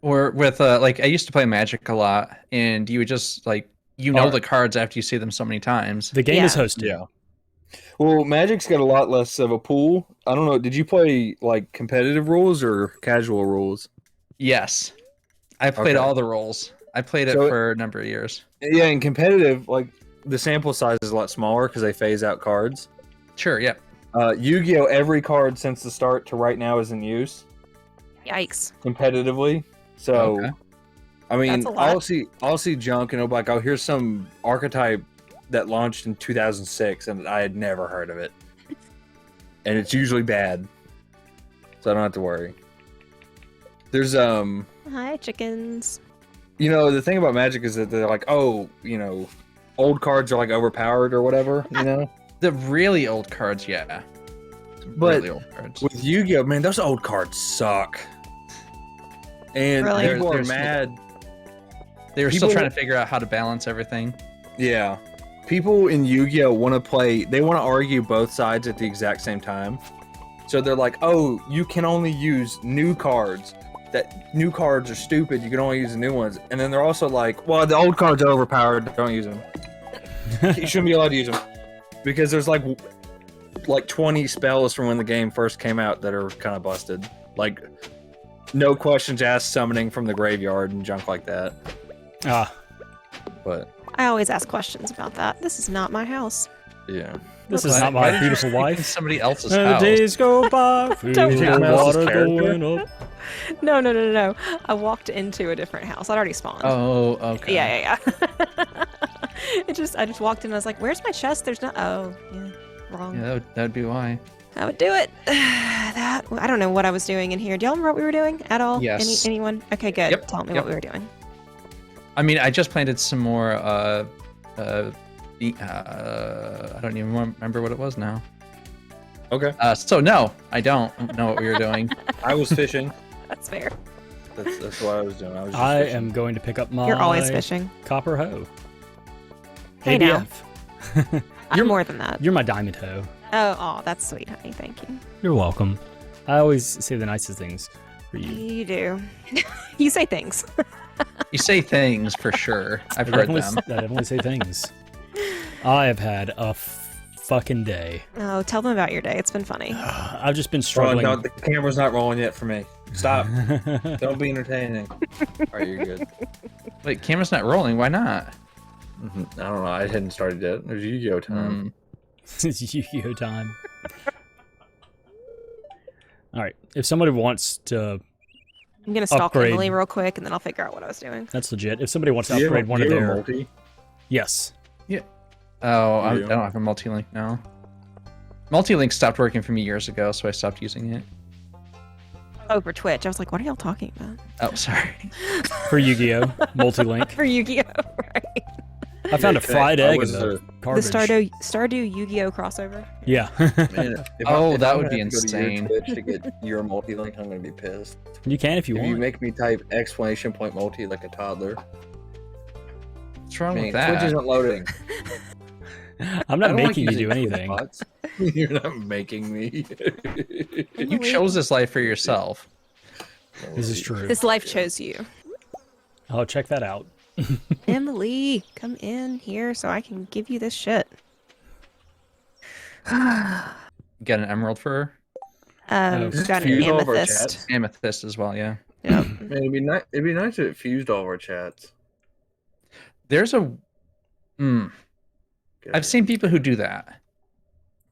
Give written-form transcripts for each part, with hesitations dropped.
Or with like I used to play Magic a lot, and you would just like the cards after you see them so many times. The game is hosted. Yeah. Well, Magic's got a lot less of a pool. I don't know. Did you play like competitive rules or casual rules? Yes, I played all the roles. I played it for a number of years. Yeah, in competitive, like the sample size is a lot smaller because they phase out cards. Sure. Yep. Yu-Gi-Oh! Every card since the start to right now is in use. Yikes. Competitively. So, I mean, I'll see junk and I'll be like, oh, here's some archetype that launched in 2006 and I had never heard of it. And it's usually bad. So I don't have to worry. There's Hi, chickens. You know, the thing about Magic is that they're like, oh, you know, old cards are like overpowered or whatever, you know? The really old cards, yeah. But really old cards. With Yu-Gi-Oh, man, those old cards suck. And people are mad. They were still trying to figure out how to balance everything. Yeah. People in Yu-Gi-Oh want to play, they want to argue both sides at the exact same time. So they're like, oh, you can only use new cards. That new cards are stupid, you can only use the new ones. And then they're also like, well, the old cards are overpowered, don't use them. You shouldn't be allowed to use them. Because there's like 20 spells from when the game first came out that are kind of busted. Like, no questions asked summoning from the graveyard and junk like that. But I always ask questions about that. This is not my house. Yeah. This is not my beautiful wife. Somebody else's house. The days go by. Water going up. No. I walked into a different house. I'd already spawned. Oh, okay. Yeah. I just walked in and I was like, where's my chest? There's no. Oh, yeah. Wrong. Yeah, that would be why. I would do it. I don't know what I was doing in here. Do y'all remember what we were doing at all? Yes. Anyone? Okay, good. Yep. Tell me what we were doing. I mean, I just planted some more. I don't even remember what it was now. Okay. So no, I don't know what we were doing. I was fishing. That's fair. That's what I was doing. I am going to pick up my. You're always fishing. Copper hoe. Hey now. You're more than that. You're my diamond hoe. Oh, that's sweet, honey. Thank you. You're welcome. I always say the nicest things for you. You do. You say things. You say things for sure. I've heard them. I definitely say things. I have had a fucking day. Oh, tell them about your day. It's been funny. I've just been struggling. Oh, no, the camera's not rolling yet for me. Stop. Don't be entertaining. Alright, you're good. Wait, camera's not rolling. Why not? I don't know. I hadn't started yet. There's Yu-Gi-Oh time. It's Yu-Gi-Oh time. Alright, if somebody wants to I'm going to stalk Emily real quick, and then I'll figure out what I was doing. That's legit. If somebody wants to upgrade one of their... multi? Yes. Yeah. Oh, I don't have a multi-link now. Multi-link stopped working for me years ago, so I stopped using it. Oh, for Twitch. I was like, what are y'all talking about? Oh, sorry. For Yu-Gi-Oh! Multi-link. For Yu-Gi-Oh! Right. I found a fried egg in the garbage. The Stardew Yu-Gi-Oh! Crossover? Yeah. Man, that would be insane. To get your multi-link, I'm going to be pissed. You can if you want. You make me type exclamation point multi like a toddler. What's wrong with that? Twitch isn't loading. I'm not making you do anything. You're not making me. You chose this life for yourself. This is true. This life chose you. Oh, check that out. Emily, come in here so I can give you this shit. Get an emerald for her? Got an amethyst. Amethyst as well, yeah. Yep. Man, it'd be nice if it fused all of our chats. There's a... I've seen people who do that.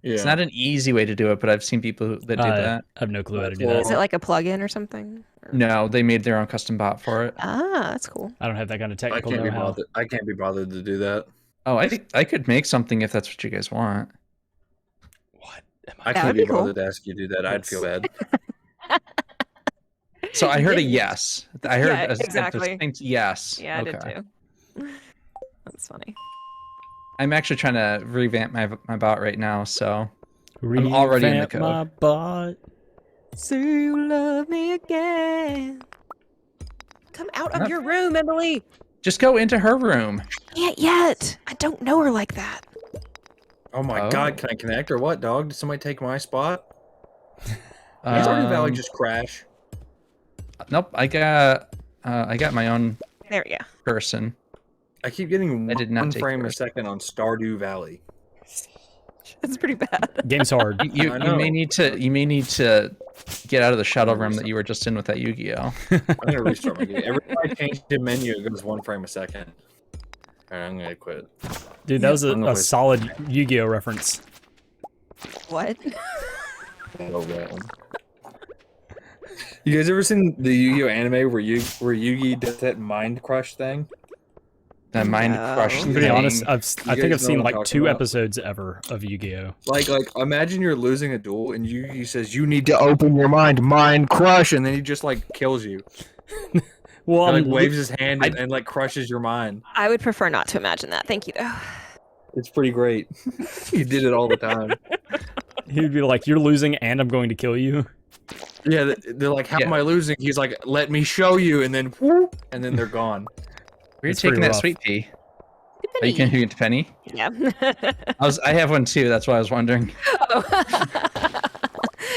Yeah. It's not an easy way to do it, but I've seen people that do that. I have no clue how to do that. Is it like a plugin or something? No, they made their own custom bot for it. Ah, that's cool. I don't have that kind of technical know-how. I can't be bothered to do that. Oh, I could make something if that's what you guys want. What? I can't be bothered to ask you to do that. I'd feel bad. So I heard a yes. I heard a exactly. distinct yes. Yeah, I did too. That's funny. I'm actually trying to revamp my bot right now, so I'm already in the code. My bot. So you love me again. Come out of your room, Emily. Just go into her room. Can't yet. I don't know her like that. Oh my god, can I connect or what, dog? Did somebody take my spot? Did Stardew Valley just crash? Nope, I got I got my own There we go. person. I keep getting I did not one take frame a yours. second on Stardew Valley. It's pretty bad. Game's hard. You I know. may need to get out of the shadow room that you were just in with that Yu-Gi-Oh. I'm gonna restart my game. Every time I change the menu, it goes 1 frame a second. Alright, I'm gonna quit. Dude, that was I'm gonna a play- solid Yu-Gi-Oh reference. What? Oh, well. You guys ever seen the Yu-Gi-Oh anime where Yugi does that mind crush thing? That mind No. crush. To be thing. honest, I You think guys I've know seen what I'm like talking 2 about? episodes ever of Yu-Gi-Oh. Like, imagine you're losing a duel and Yugi says, "You need to open your mind crush," and then he just like kills you. Well, He, like I'm waves his hand and like crushes your mind. I would prefer not to imagine that. Thank you, though. It's pretty great. He did it all the time. he'd be like, "You're losing, and I'm going to kill you." Yeah, they're like, "How Yeah. am I losing?" He's like, "Let me show you," and then whoop, and then they're gone. Were you It's pretty taking that rough. sweet pea? Are you gonna get to Penny? Yeah. I have one too. That's why I was wondering. Oh.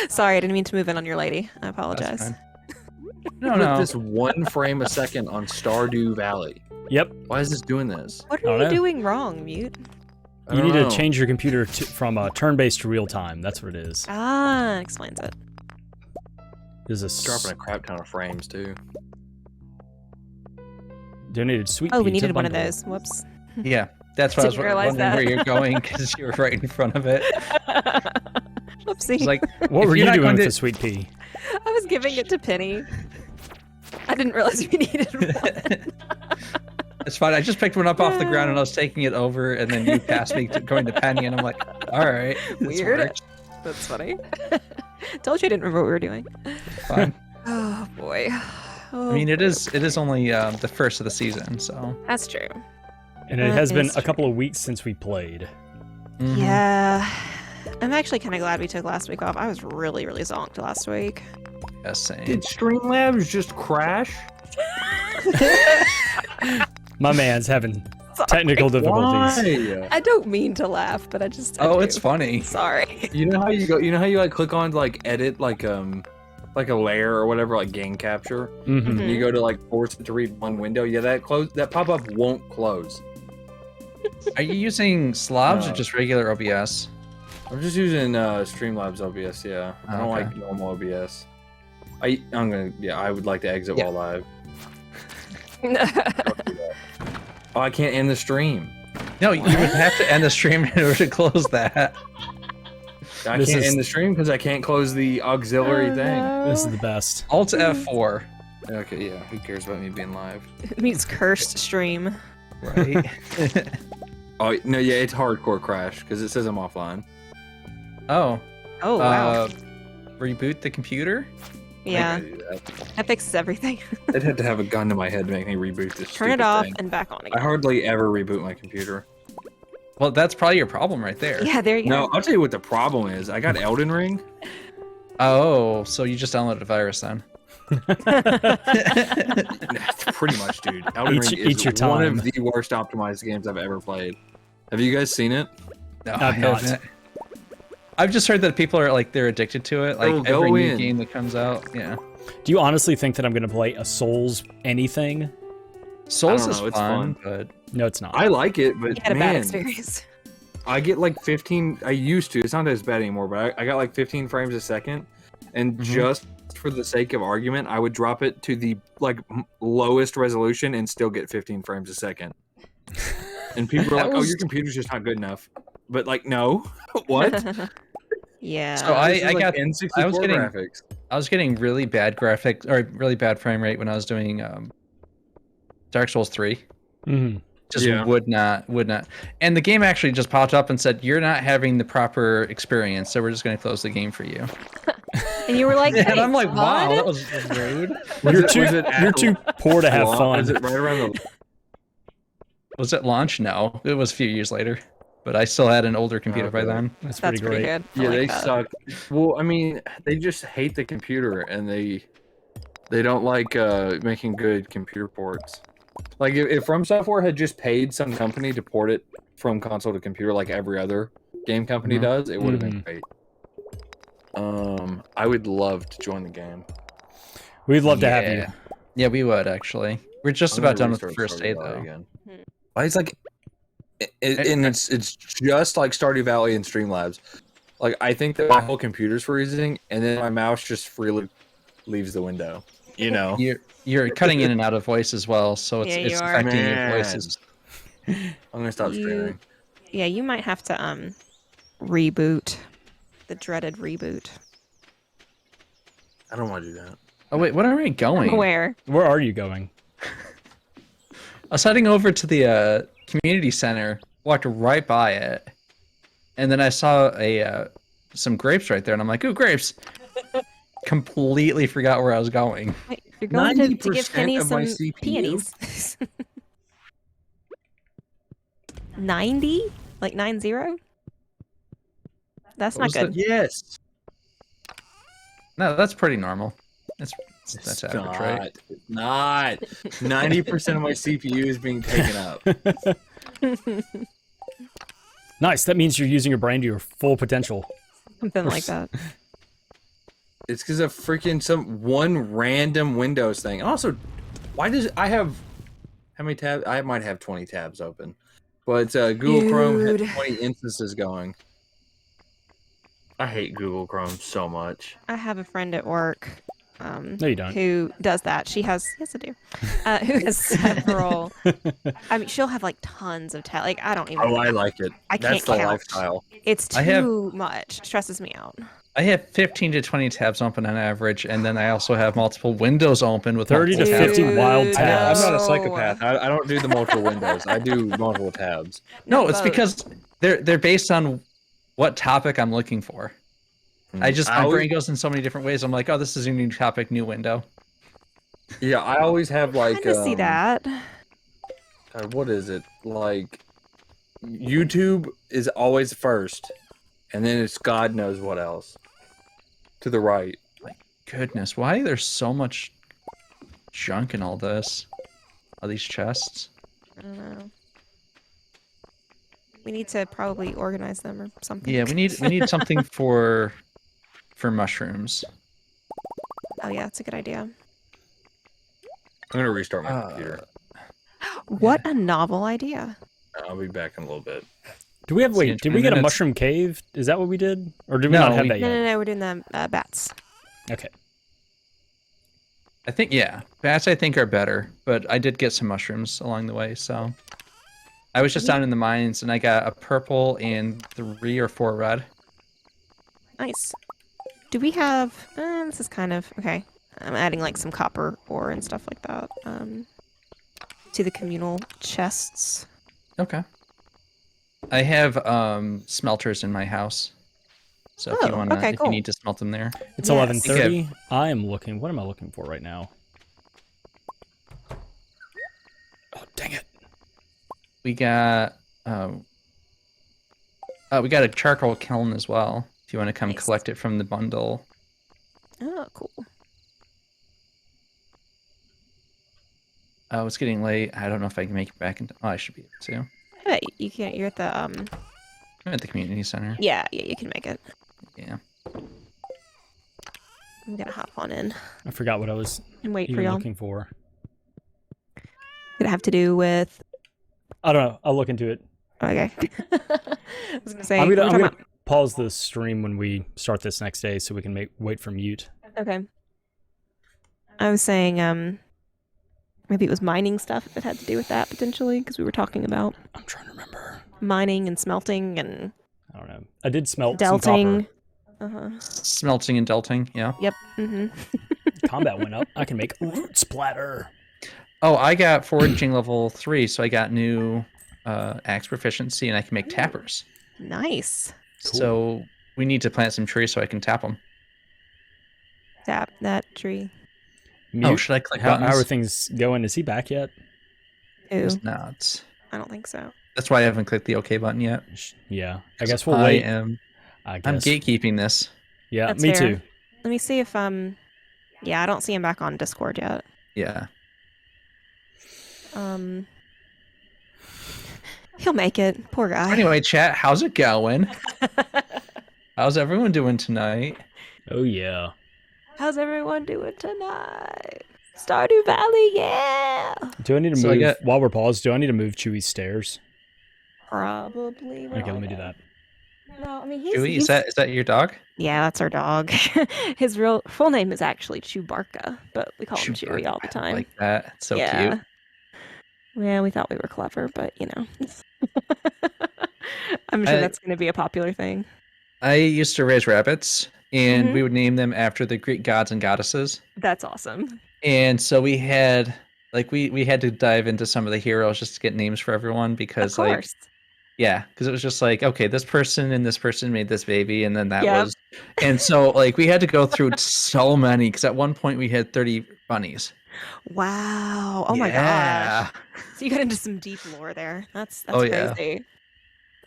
Sorry, I didn't mean to move in on your lady. I That's apologize. fine. No, Put no. this 1 frame a second on Stardew Valley. Yep. Why is this doing this? What I are don't you know. doing wrong, Mute? I You don't need know. to change your computer from turn-based to real-time. That's what it is. Ah, explains it. There's a It's dropping a crap ton of frames too. donated sweet Oh, we pea to needed one of bundle. those. Whoops. Yeah, that's why I was Didn't realize wondering where that. you're going because you were right in front of it. Whoopsie. It's like, What if were you're you not doing going with to- the sweet pea? I was giving it to Penny. I didn't realize we needed one. it's fine. I just picked one up off the ground and I was taking it over, and then you passed me going to Penny, and I'm like, all right, this Weird. works. That's funny. Told you I didn't remember what we were doing. Fine. Oh boy. Oh, I mean, it boy. is only the first of the season, so. That's true. And it That has been is a couple of weeks since we played. Mhm. Yeah. I'm actually kind of glad we took last week off. I was really, really zonked last week. Yeah, same. Did Streamlabs just crash? My man's having technical difficulties. Why? I don't mean to laugh, but I just. I Oh, do. it's funny. Sorry. You know how you go? You know how you like click on to, like edit like a layer or whatever, like game capture. Mm-hmm. Mhm. And you go to like force it to read one window. Yeah, that pop up won't close. Are you using slobs or No. just regular OBS? I'm just using Streamlabs OBS. Yeah, I don't Okay. like normal OBS. I would like to exit Yeah. while live. Oh, I can't end the stream. No, you would have to end the stream in order to close that. I This can't is- end the stream because I can't close the auxiliary Oh, thing. no. This is the best. Alt F4. Okay, yeah. Who cares about me being live? It means cursed stream. Right. Oh no, yeah, it's hardcore crash because it says I'm offline. Oh. Oh wow. Reboot the computer? Yeah, I can't do that. that fixes everything. I'd have to have a gun to my head to make me reboot this. Turn it stupid off thing. and back on I again. hardly ever reboot my computer. Well, that's probably your problem right there. Yeah, there you No, go. I'll tell you what the problem is. I got Elden Ring. Oh, so you just downloaded a virus then? That's pretty much, dude. Elden Eat Ring your- eat is your one time. of the worst optimized games I've ever played. Have you guys seen it? No, I've not. haven't. I've just heard that people are like they're addicted to it. Like Oh, go every new in. game that comes out. Yeah. Do you honestly think that I'm going to play a Souls anything? Souls don't is know, it's fun, fun. but No, it's not. I like it, You but had a bad man, experience. I get like 15. I used to. It's not as bad anymore, but I got like 15 frames a second, and Mhm. just for the sake of argument, I would drop it to the like lowest resolution and still get 15 frames a second. And people are That like, "Oh, was- your computer's just not good enough." But like, no, what? Yeah. So I- This is, like, got- N64 I was getting- graphics. I was getting really bad graphics or really bad frame rate when I was doing Dark Souls 3. hmm Just Yeah. would not. And the game actually just popped up and said, "You're not having the proper experience, so we're just going to close the game for you." and you were like, And I'm like, "Wow, "What?" that was rude." You're it- too was it you're at too poor to have fun. Is it right around the? Was it launch? No, it was a few years later. But I still had an older computer by Okay. then. That's That's pretty pretty great. good. I Yeah, like they that. suck. Well, I mean, they just hate the computer, and they don't like making good computer ports. Like if From Software had just paid some company to port it from console to computer, like every other game company Mhm. does, it would have been great. I would love to join the game. We'd love to have you. Yeah. Yeah, we would actually. We're just I'm about gonna done with the restart first Stardew day Valley though. again. Hmm. Why it's like, and it's just like Stardew Valley and Streamlabs. Like I think that my whole computer's freezing, and then my mouse just freely leaves the window. You know, You're cutting in and out of voice as well, so Yeah, you it's are. affecting your man. voices. I'm gonna stop You- streaming. Yeah, you might have to reboot. The dreaded reboot. I don't want to do that. Oh wait, where are we going? Where? Where are you going? I was heading over to the community center, walked right by it, and then I saw some grapes right there, and I'm like, ooh, grapes! Completely forgot where I was going. Wait, you're going to give 90% Penny of my some CPU? peonies. 90? Like 90? That's What not was good. Yes. No, that's pretty normal. That's It's average, right? Not. 90% of my CPU is being taken up. Nice. That means you're using your brain to your full potential. Something like that. It's because of freaking some one random Windows thing. Also, why does I have how many tabs? I might have 20 tabs open, but Google Chrome Dude. has 20 instances going. I hate Google Chrome so much. I have a friend at work. No, you don't. Who does that? She has, yes, I do. Who has several. I mean, she'll have like tons of tabs. Like, I don't even. Oh, I like it. I That's can't the count. lifestyle. It's I have- too much. Stresses me out. I have 15 to 20 tabs open on average, and then I also have multiple windows open with 30 to multiple tabs 50 on it. wild Dude, tabs. I'm not a no. psychopath. I don't do the multiple windows. I do multiple tabs. No, it's both. because they're based on what topic I'm looking for. My brain goes in so many different ways. I'm like, oh, this is a new topic, new window. Yeah, I always have like Kind of see that. what is it? Like YouTube is always first, and then it's God knows what else. To the right. Goodness, why there's so much junk in all this? All these chests. I don't know. We need to probably organize them or something. Yeah, we need something for mushrooms. Oh yeah, that's a good idea. I'm gonna restart my computer. What a novel idea. I'll be back in a little bit. Do we have, See you in wait, did 20 we get a minutes. mushroom cave? Is that what we did? Or did we No, not have we- that No, yet? no, no, we're doing the bats. Okay. I think, yeah, bats I think are better, but I did get some mushrooms along the way, so. I was just down in the mines and I got a purple and 3 or 4 red. Nice. Do we have? This is kind of okay. I'm adding like some copper ore and stuff like that. To the communal chests. Okay. I have smelters in my house. So if Oh, you want okay, if cool. you need to smelt them there. It's Yes. 11:30. I am looking. What am I looking for right now? Oh, dang it. We got we got a charcoal kiln as well. If you want to come Nice. collect it from the bundle. Oh, cool. Oh, it's getting late. I don't know if I can make it back into. Oh, I should be able to. Hey, you can't. You're at the I'm at the community center. Yeah, you can make it. Yeah. I'm gonna hop on in I forgot what I was and wait for even y'all. looking for. Gonna have to do with. I don't know. I'll look into it. Okay. I was gonna say. I'm we gonna, were I'm talking gonna pause the stream when we start this next day so we can wait for mute. Okay. I was saying, maybe it was mining stuff if it had to do with that potentially, because we were talking about I'm trying to remember. mining and smelting and I don't know. I did smelt some delting. copper. Smelting and delting. Yeah. Yep. Mm-hmm. Combat went up. I can make root splatter. Oh, I got foraging level 3, so I got new axe proficiency, and I can make tappers. Nice. Cool. So we need to plant some trees so I can tap them. Tap that tree. Mute. Oh, should I click how are buttons? things going? Is he back yet? Ooh, It's not. I don't think so. That's why I haven't clicked the OK button yet. Yeah. I guess we'll I wait. am. I I'm guess. gatekeeping this. Yeah, That's me fair. too. Let me see if yeah, I don't see him back on Discord yet. Yeah. He'll make it. Poor guy. Anyway, chat, how's it going? How's everyone doing tonight? Oh yeah. How's everyone doing tonight? Stardew Valley, yeah. Do I need to So I move, got- while we're paused, do I need to move Chewy's stairs? Probably. Where Okay, are let me do they? that. No, I mean Chewy, is that your dog? Yeah, that's our dog. His real full name is actually Chewbacca, but we call him Chewy all the I time. like that. It's so yeah. cute. Yeah, we thought we were clever, but I'm sure I- that's going to be a popular thing. I used to raise rabbits, and Mhm. we would name them after the Greek gods and goddesses. That's awesome. And so we had we had to dive into some of the heroes just to get names for everyone because Of course. because it was just like, okay, this person and this person made this baby, and then that Yep. was, and so like we had to go through so many because at one point we had 30 bunnies. Wow. Oh my Yeah. gosh. So you got into some deep lore there. That's Oh, yeah. crazy.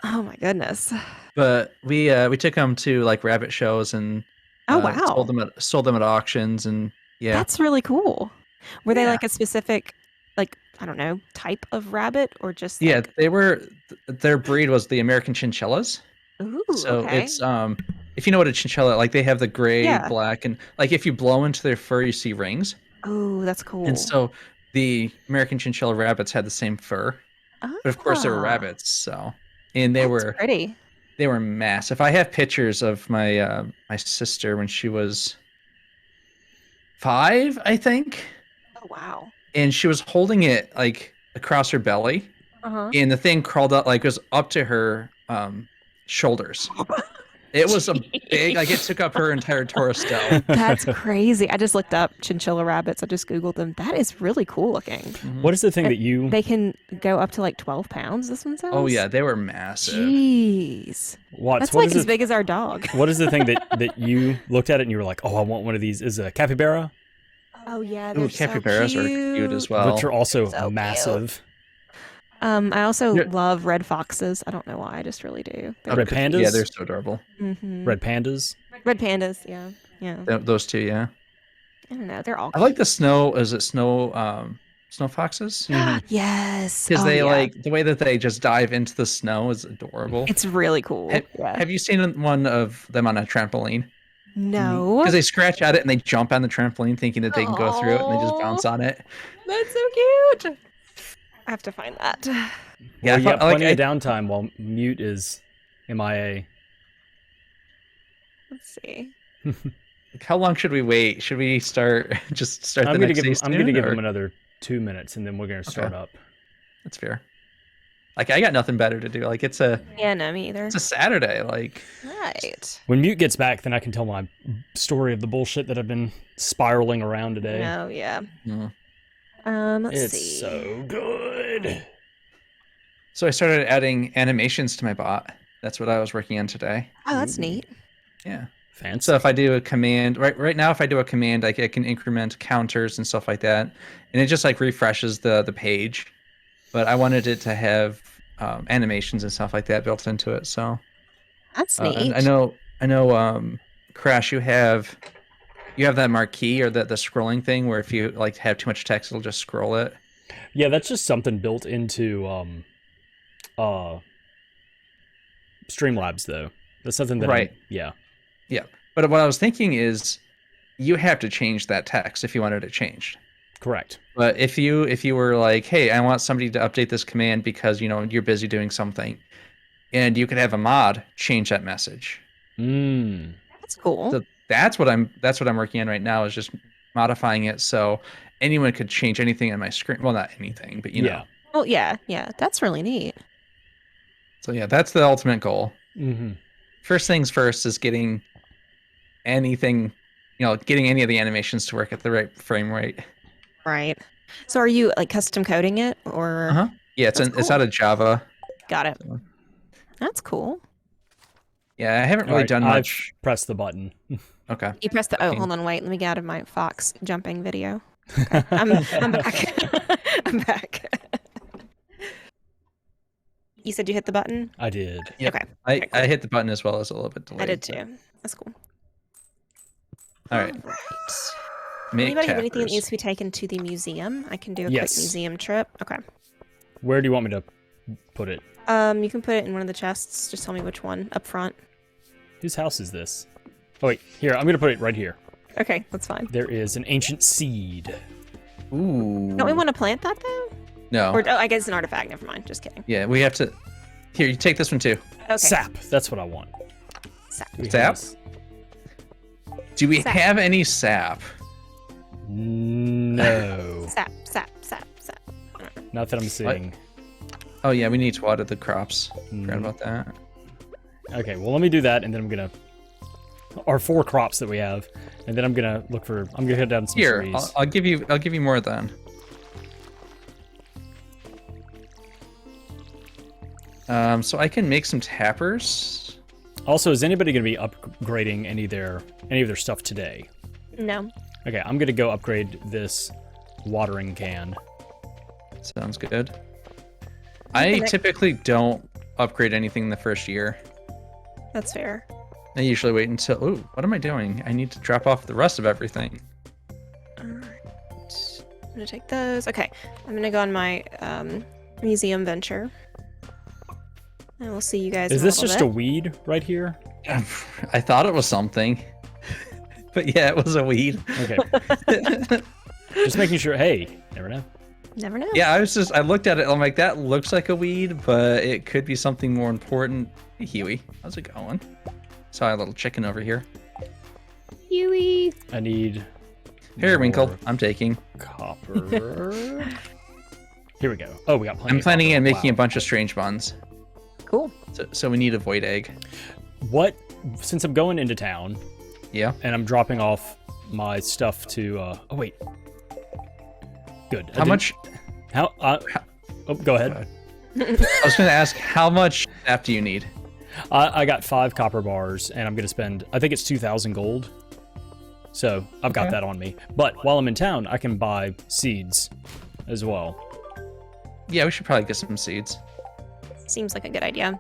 Oh my goodness. But we took them to like rabbit shows and Oh wow. sold them at auctions, and yeah. That's really cool. Were they Yeah. like a specific, like, I don't know, type of rabbit or just Yeah, like... they were their breed was the American chinchillas. Ooh, So okay. it's if you know what a chinchilla, like they have the gray, Yeah. black, and like if you blow into their fur, you see rings. Oh, that's cool. And so the American chinchilla rabbits had the same fur, but of course they were Ah, rabbits. So, and they that's pretty. were massive. I have pictures of my my sister when she was 5, I think, Oh wow. and she was holding it like across her belly, Uh-huh. and the thing crawled up like was up to her shoulders. It was a big, like it took up her entire torso. That's crazy. I just looked up chinchilla rabbits. I just Googled them. That is really cool looking. What is the thing that you... They can go up to like 12 pounds, this one says? Oh yeah, they were massive. Jeez. Watts, That's what like is as it- big as our dog. What is the thing that you looked at it and you were like, oh, I want one of these? Is it a capybara? Oh yeah, Ooh, they're so capybaras are cute as cute. well. Which are also So cute. massive. I also Yeah. love red foxes. I don't know why. I just really do. They're Red pandas? Yeah, they're so adorable. Mhm. Red pandas? Red pandas. Yeah. Yeah. Those two, yeah. I don't know. They're all. I like the snow. Is it snow? Snow foxes? Mhm. Yes. Because Oh, they yeah. like the way that they just dive into the snow is adorable. It's really cool. Yeah. Have you seen one of them on a trampoline? No. Because they scratch at it and they jump on the trampoline thinking that they can go through it and they just Aw. bounce on it. That's so cute. I have to find that. Yeah, Well, you got like, plenty of downtime while Mute is MIA. Let's see. How long should we wait? Should we start the I'm gonna next give day him, I'm gonna soon, give or- him another 2 minutes and then we're gonna start Okay. up. That's fair. Like I got nothing better to do. Like it's a Yeah, no, me either. Saturday. Like Right. When Mute gets back, then I can tell my story of the bullshit that I've been spiraling around today. No, yeah. mm. Let's It's see. so good. So I started adding animations to my bot. That's what I was working on today. Oh, that's neat. Yeah. Fancy. So if I do a command right now, if I do a command, like I can increment counters and stuff like that, and it just like refreshes the page. But I wanted it to have animations and stuff like that built into it. So That's and neat. I know, Crash, you have that marquee or the scrolling thing where if you like have too much text, it'll just scroll it. Yeah, that's just something built into Streamlabs though. That's something that Right. yeah. But what I was thinking is, you have to change that text if you wanted it changed. Correct. But if you were like, hey, I want somebody to update this command because you're busy doing something, and you could have a mod change that message. That's cool. So that's what I'm working on right now, is just modifying it so anyone could change anything on my screen. Well, not anything, but you know. Yeah. Well, yeah. That's really neat. So yeah, that's the ultimate goal. Mm-hmm. First things first is getting anything, getting any of the animations to work at the right frame rate. Right. So are you like custom coding it or? Uh-huh. Yeah, it's That's out of Java. Got it. So, That's cool. yeah, I haven't really done much. I've pressed the button. Okay. You pressed the. Oh, Okay. hold on. Wait. Let me get out of my fox jumping video. Okay. I'm back. I'm back. You said you hit the button? I did. Yep. Okay. I Okay, cool. hit the button as well as a little bit delayed. I did but- too. That's cool. All right. Right. Make Anybody have anything that tappers. needs to be taken to the museum? I can do a Yes. quick museum trip. Okay. Where do you want me to put it? You can put it in one of the chests. Just tell me which one up front. Whose house is this? Oh wait, here, I'm gonna put it right here. Okay, that's fine. There is an ancient seed. Ooh. Don't we want to plant that though? No. Or I guess it's an artifact. Never mind. Just kidding. Yeah, we have to. Here, you take this one too. Okay. Sap. That's what I want. Sap. Do we have Sap? this? Do we Sap. have any sap? No. Sap. Not that I'm seeing. Oh yeah, we need to water the crops. Mm. Forgot about that. Okay, well let me do that, and then I'm gonna. Our 4 crops that we have, and then I'm gonna look for. I'm gonna head down some Here, trees. I'll give you more then. So I can make some tappers. Also, is anybody gonna be upgrading any of their stuff today? No. Okay, I'm gonna go upgrade this watering can. Sounds good. I typically don't upgrade anything in the first year. That's fair. I usually wait until. Ooh, what am I doing? I need to drop off the rest of everything. Alright. I'm gonna take those. Okay. I'm gonna go on my museum venture. And we'll see you guys Is in this a little just bit. a weed right here? I thought it was something, but yeah, it was a weed. Okay. Just making sure. Hey, never know. Never know. Yeah, I looked at it. I'm like, that looks like a weed, but it could be something more important. Hey, Huey, how's it going? Saw a little chicken over here. Huey. I need. Here, Winkle, more I'm taking. Copper. Here we go. Oh, we got plenty. I'm planning of on copper. making a Wow. bunch of strange buns. Cool. So we need a void egg. What? Since I'm going into town Yeah. and I'm dropping off my stuff to. Oh wait. Good. How much? How? Oh, go ahead. I was going to ask, how much sap do you need? I got 5 copper bars, and I'm gonna spend. I think it's 2,000 gold. So I've got Okay. that on me. But while I'm in town, I can buy seeds as well. Yeah, we should probably get some seeds. Seems like a good idea.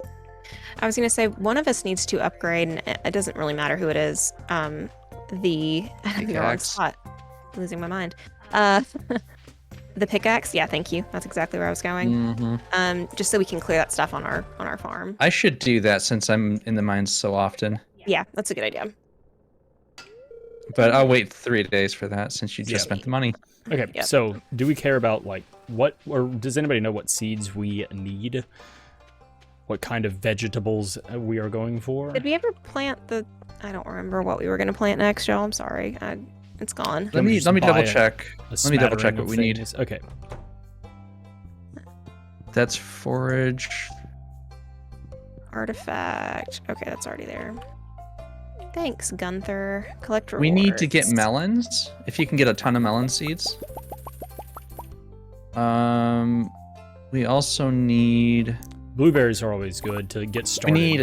I was gonna say one of us needs to upgrade, and it doesn't really matter who it is. I'm in the wrong Pickaxe. spot. Losing my mind. The pickaxe. Yeah, thank you. That's exactly where I was going. Hmm. Just so we can clear that stuff on our farm. I should do that since I'm in the mines so often. Yeah, that's a good idea. But I'll wait 3 days for that since you just Yeah. spent the money. Okay. Yep. So do we care about like what, or does anybody know what seeds we need? What kind of vegetables we are going for? Did we ever plant the? I don't remember what we were gonna plant next, Joe. I'm sorry. It's gone. Let me just double buy check. Let me double check smattering what of we need. things? Okay. That's forage. Artifact. Okay, that's already there. Thanks, Gunther. Collect rewards. We need to get melons. If you can get a ton of melon seeds. We also need. Blueberries are always good to get We started. need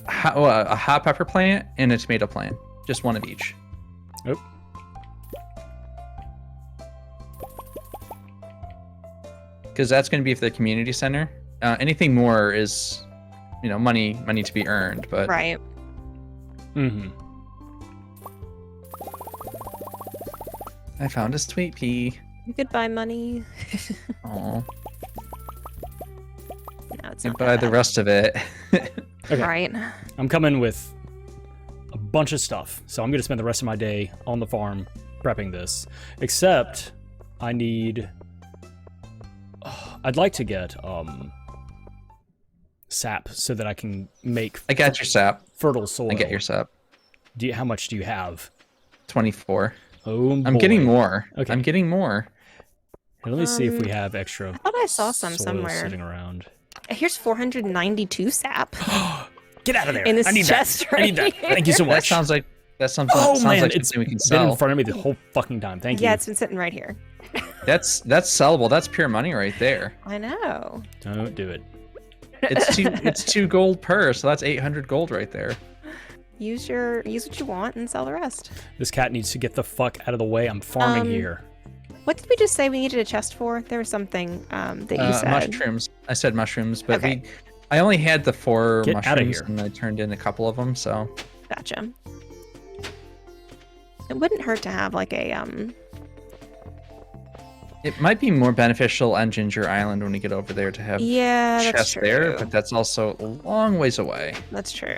a hot pepper plant and a tomato plant. Just one of each. Oh. Because that's going to be for the community center. Anything more is, money to be earned. But Right. Mm-hmm. I found a sweet pea. Goodbye, money. Oh, No, it's and not buy that the bad. rest of it. Okay. Right. I'm coming with a bunch of stuff, so I'm gonna spend the rest of my day on the farm prepping this. Except, I need. I'd like to get sap so that I can make I got your sap. fertile soil. I get your sap. How much do you have? 24. Oh, I'm getting boy. more. Okay. I'm getting more. Here, let me see if we have extra. I thought I saw some soil somewhere. sitting around. Here's 492 sap Get out of there! in this I need chest that. I need that. right Thank you so That much. sounds like something. Oh sounds man, like it's something we can been sell. in front of me the whole fucking time. Thank you. Yeah, it's been sitting right here. That's sellable. That's pure money right there. I know. Don't do it. It's 2 gold per, so that's 800 gold right there. Use what you want and sell the rest. This cat needs to get the fuck out of the way. I'm farming here. What did we just say we needed a chest for? There was something that you said. Mushrooms. I said mushrooms, but Okay. I only had the 4 Get outta mushrooms, here. and I turned in a couple of them. So Gotcha. It wouldn't hurt to have like a it might be more beneficial on Ginger Island when we get over there to have Yeah, that's chests true. there, but that's also a long ways away. That's true.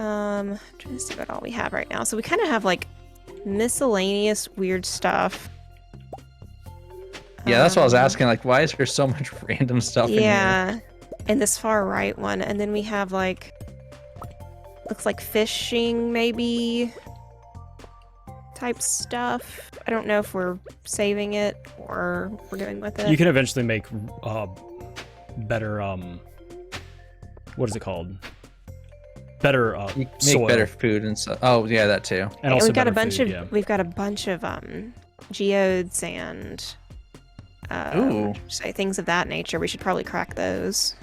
I'm trying to see what all we have right now. So we kind of have like miscellaneous weird stuff. Yeah, that's what I was asking. Like, why is there so much random stuff in here? Yeah, and this far right one, and then we have like, looks like fishing maybe type stuff. I don't know if we're saving it or we're doing with it. You can eventually make better what is it called? Better You can make soil. better food and stuff. Oh, yeah, that too. And also we've got a better bunch food, of yeah. we've got a bunch of geodes and Ooh. say things of that nature. We should probably crack those.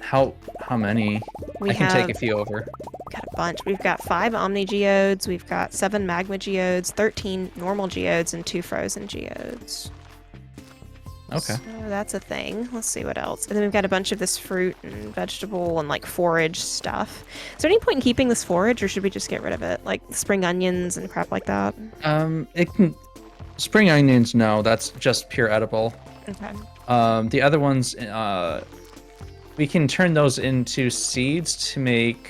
How many? We I can have take a few over. got a bunch. We've got 5 Omni Geodes, we've got 7 Magma Geodes, 13 normal Geodes, and 2 Frozen Geodes. Okay. So that's a thing. Let's see what else. And then we've got a bunch of this fruit and vegetable and like forage stuff. Is there any point in keeping this forage, or should we just get rid of it? Like spring onions and crap like that? It can. Spring onions, no, that's just pure edible. Okay. The other ones, we can turn those into seeds to make.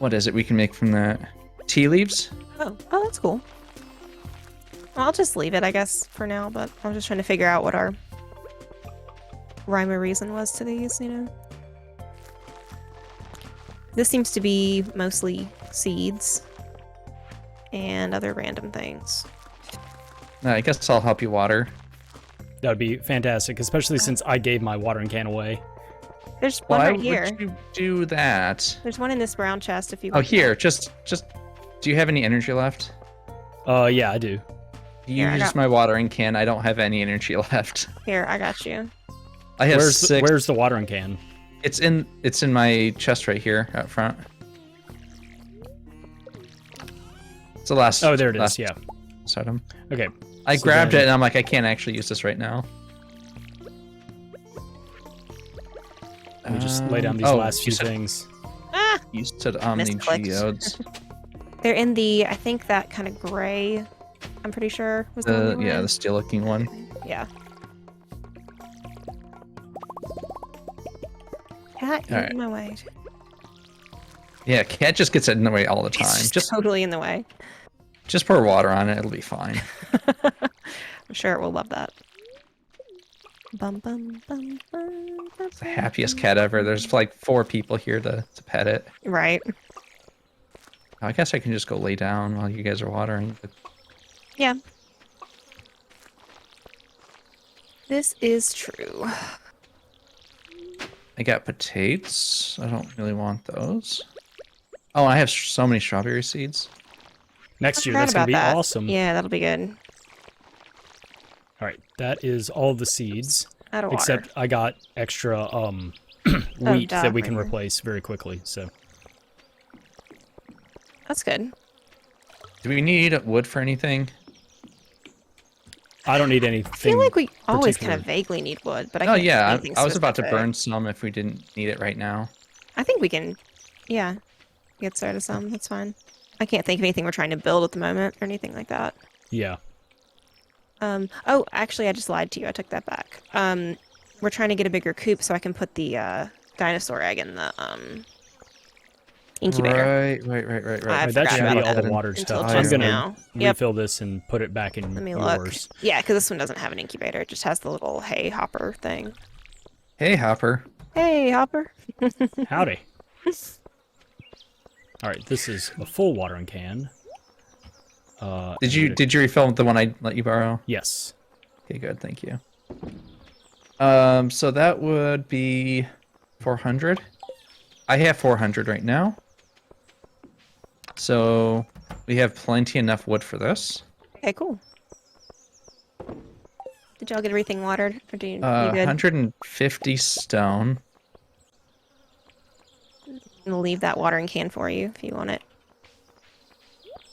What is it we can make from that? Tea leaves? Oh, that's cool. Well, I'll just leave it, I guess, for now, but I'm just trying to figure out what our rhyme or reason was to these, you know? This seems to be mostly seeds and other random things. I guess I'll help you water. That would be fantastic, especially since I gave my watering can away. There's one Why right here. would you do that? There's one in this brown chest if you Oh, want. here, just. Do you have any energy left? Yeah, I do. You Here, I use got- my watering can. I don't have any energy left. Here, I got you. I have Where's 6. where's the watering can? It's in my chest right here out front. It's the last. Oh, there it is. last Yeah. item. Okay. I So grabbed then- it and I'm like, I can't actually use this right now. Let me just lay down these oh, last you few said- things. Ah! You said Omni Misclicked. Geodes. They're in the, I think that kind of gray, I'm pretty sure, was the one we were Yeah, in. the steel looking one. Yeah. Cat, you're Alright. in my way. Yeah, cat just gets in the way all the time. It's Just totally in the way. just pour water on it, it'll be fine. I'm sure it will love that. Bum, bum, bum, bum, bum, It's the happiest cat ever. There's like 4 people here to pet it. Right. I guess I can just go lay down while you guys are watering. But Yeah. This is true. I got potatoes. I don't really want those. Oh, I have so many strawberry seeds. Next year, Forgot that's gonna about be that. awesome. Yeah, that'll be good. All right, that is all the seeds. Out of water. Except I got extra wheat that we can right here. replace very quickly. So That's good. Do we need wood for anything? I don't need anything. I feel like we always kind particular. of vaguely need wood, but I Oh can't yeah, think of anything I was about to specific. burn some if we didn't need it right now. I think we can, yeah, get started some. That's fine. I can't think of anything we're trying to build at the moment or anything like that. Yeah. Oh, actually, I just lied to you. I took that back. We're trying to get a bigger coop so I can put the dinosaur egg in the incubator. Right. I Right, that forgot should about be that all the water until stuff. I'm just gonna now. Yep. refill this and put it back in Let me look. yours. Yeah, because this one doesn't have an incubator. It just has the little hay hopper thing. Hey, Hopper. Hey, hopper. Howdy. All right, this is a full watering can. Did you refill the one I let you borrow? Yes. Okay, good. Thank you. So that would be 400. I have 400 right now. So we have plenty enough wood for this. Okay, cool. Did y'all get everything watered? Or do you good? 150 stone. We'll leave that watering can for you if you want it.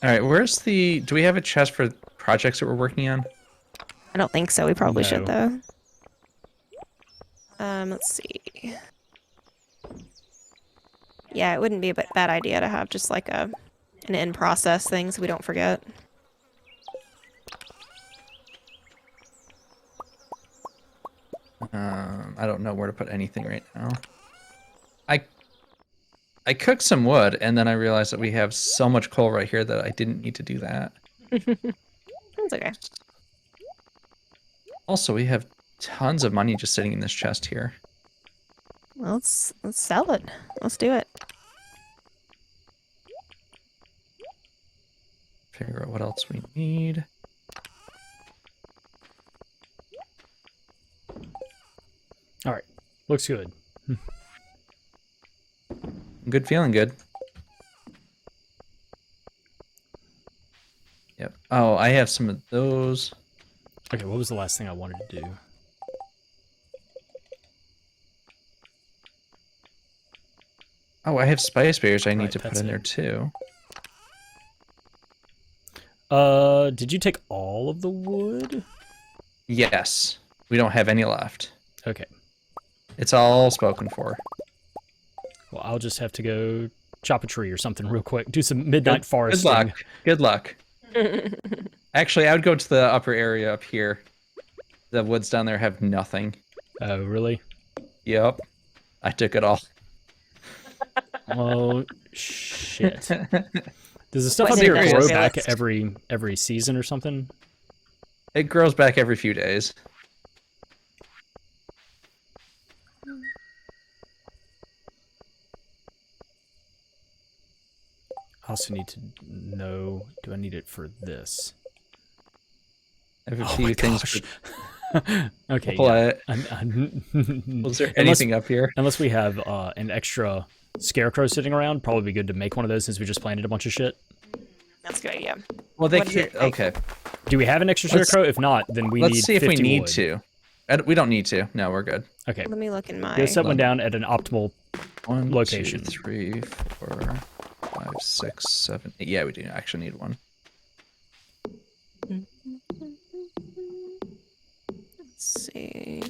All right, where's the? Do we have a chest for projects that we're working on? I don't think so. We probably should No. though. Let's see. Yeah, it wouldn't be a bad idea to have just like an in process thing so we don't forget. I don't know where to put anything right now. I cooked some wood, and then I realized that we have so much coal right here that I didn't need to do that. That's okay. Also, we have tons of money just sitting in this chest here. Well, let's sell it. Let's do it. Figure out what else we need. All right, looks good. Good, feeling good. Yep. Oh, I have some of those. Okay, what was the last thing I wanted to do? Oh, I have spice berries I need Right, to put that's in it. there too. Did you take all of the wood? Yes. We don't have any left. Okay. It's all spoken for. Well, I'll just have to go chop a tree or something real quick. Do some midnight foresting. Good luck. Good luck. Actually, I would go to the upper area up here. The woods down there have nothing. Oh, really? Yep. I took it all. Oh, shit. Does the stuff What up here did I grow just back realized? every season or something? It grows back every few days. I also need to know, do I need it for this? I have a Oh few my things gosh. for Okay, play. Was there Unless- anything up here? Unless we have an extra scarecrow sitting around, probably be good to make one of those since we just planted a bunch of shit. That's a good idea. Well, they What does it can't. take? Okay. Do we have an extra Let's- scarecrow? If not, then we Let's need see if we 50 need wood. to. We don't need to. No, we're good. Okay, Let me look in my. go set one down at an optimal. 1, Location. 2, 3, 4, 5, 6, 7, 8. Yeah, we do actually need one. Let's see.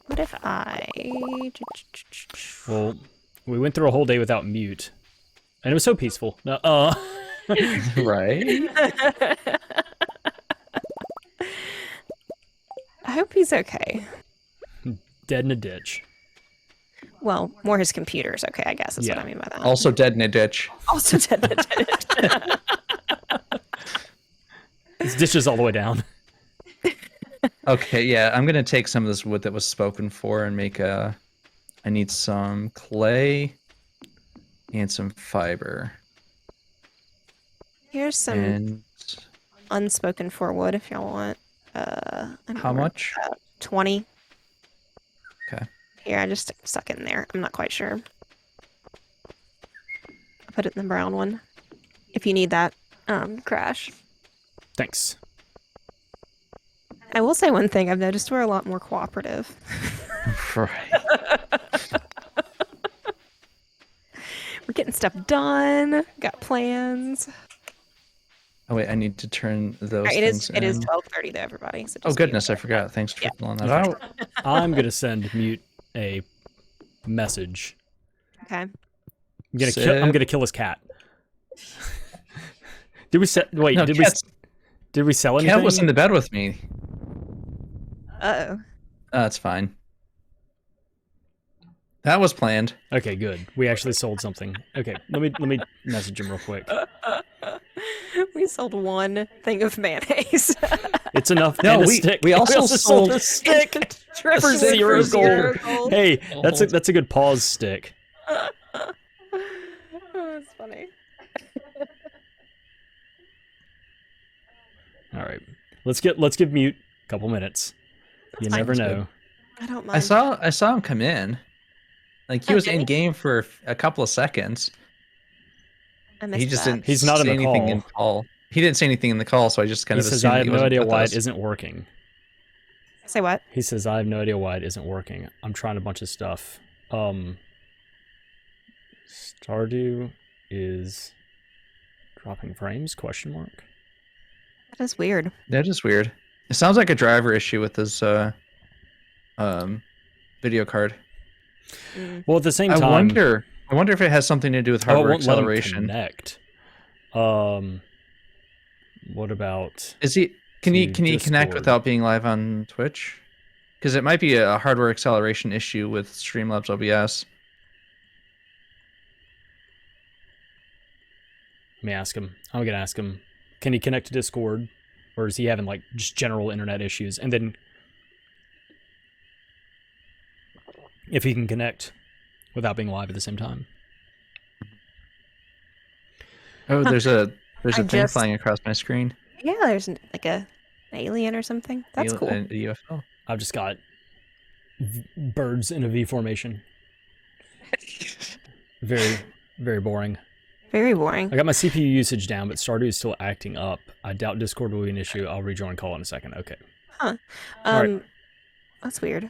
What if I? Well, we went through a whole day without mute, and it was so peaceful. No, Right? I hope he's okay. dead in a ditch. Well, more his computer's okay, I guess. That's what Yeah. I mean by that. Also dead in a ditch. Also dead. His ditch is all the way down. Okay, yeah, I'm gonna take some of this wood that was spoken for and make a. I need some clay and some fiber. Here's some And unspoken for wood if y'all want. I don't how know where much? it's at. 20. Okay. Here, I just stuck it in there. I'm not quite sure. I'll put it in the brown one. If you need that, Crash. Thanks. I will say one thing. I've noticed we're a lot more cooperative. Right. We're getting stuff done. Got plans. Oh wait, I need to turn those Alright, things it is in. 12:30 though, everybody. So Oh just be goodness, I aware. forgot. Thanks for Yeah. filling that out. I'm gonna send mute a message. Okay. I'm gonna kill his cat. Did we set? Wait, No, did we sell anything? Cat was in the bed with me. Uh-oh. That's fine. That was planned. Okay, good. We actually sold something. Okay, let me message him real quick. We sold one thing of mayonnaise. It's enough. No, and a we- stick. we also sold a sold- stick. Triple For zero gold. gold. Hey, that's a good pause stick. Oh, that's funny. All right, let's give mute a couple minutes. You fine. never Sounds know. I don't mind. I saw him come in. Like he Oh, was did in he? game for a couple of seconds. I missed He just that. didn't. He's not in say the anything call. in call. He didn't say anything in the call, so I just kind He of says, assumed "I that have he no wasn't idea with why us. it isn't working." Say what? He says, "I have no idea why it isn't working. I'm trying a bunch of stuff." Stardew is dropping frames? Question mark. That is weird. That is weird. It sounds like a driver issue with his video card. Mm. Well, at the same I time, wonder if it has something to do with oh, it hardware won't let him acceleration. connect. What about? Is he? Can he to connect Discord? without being live on Twitch? Because it might be a hardware acceleration issue with Streamlabs OBS. Let me ask him. I'm gonna ask him. Can he connect to Discord, or is he having like just general internet issues? And then, if he can connect without being live at the same time. Oh, there's a thing just- flying across my screen. Yeah, there's like an alien or something. That's cool. A UFO. I've just got birds in a V formation. Very, very boring. Very boring. I got my CPU usage down, but Stardew is still acting up. I doubt Discord will be an issue. I'll rejoin call in a second. Okay. Huh. Alright. That's weird.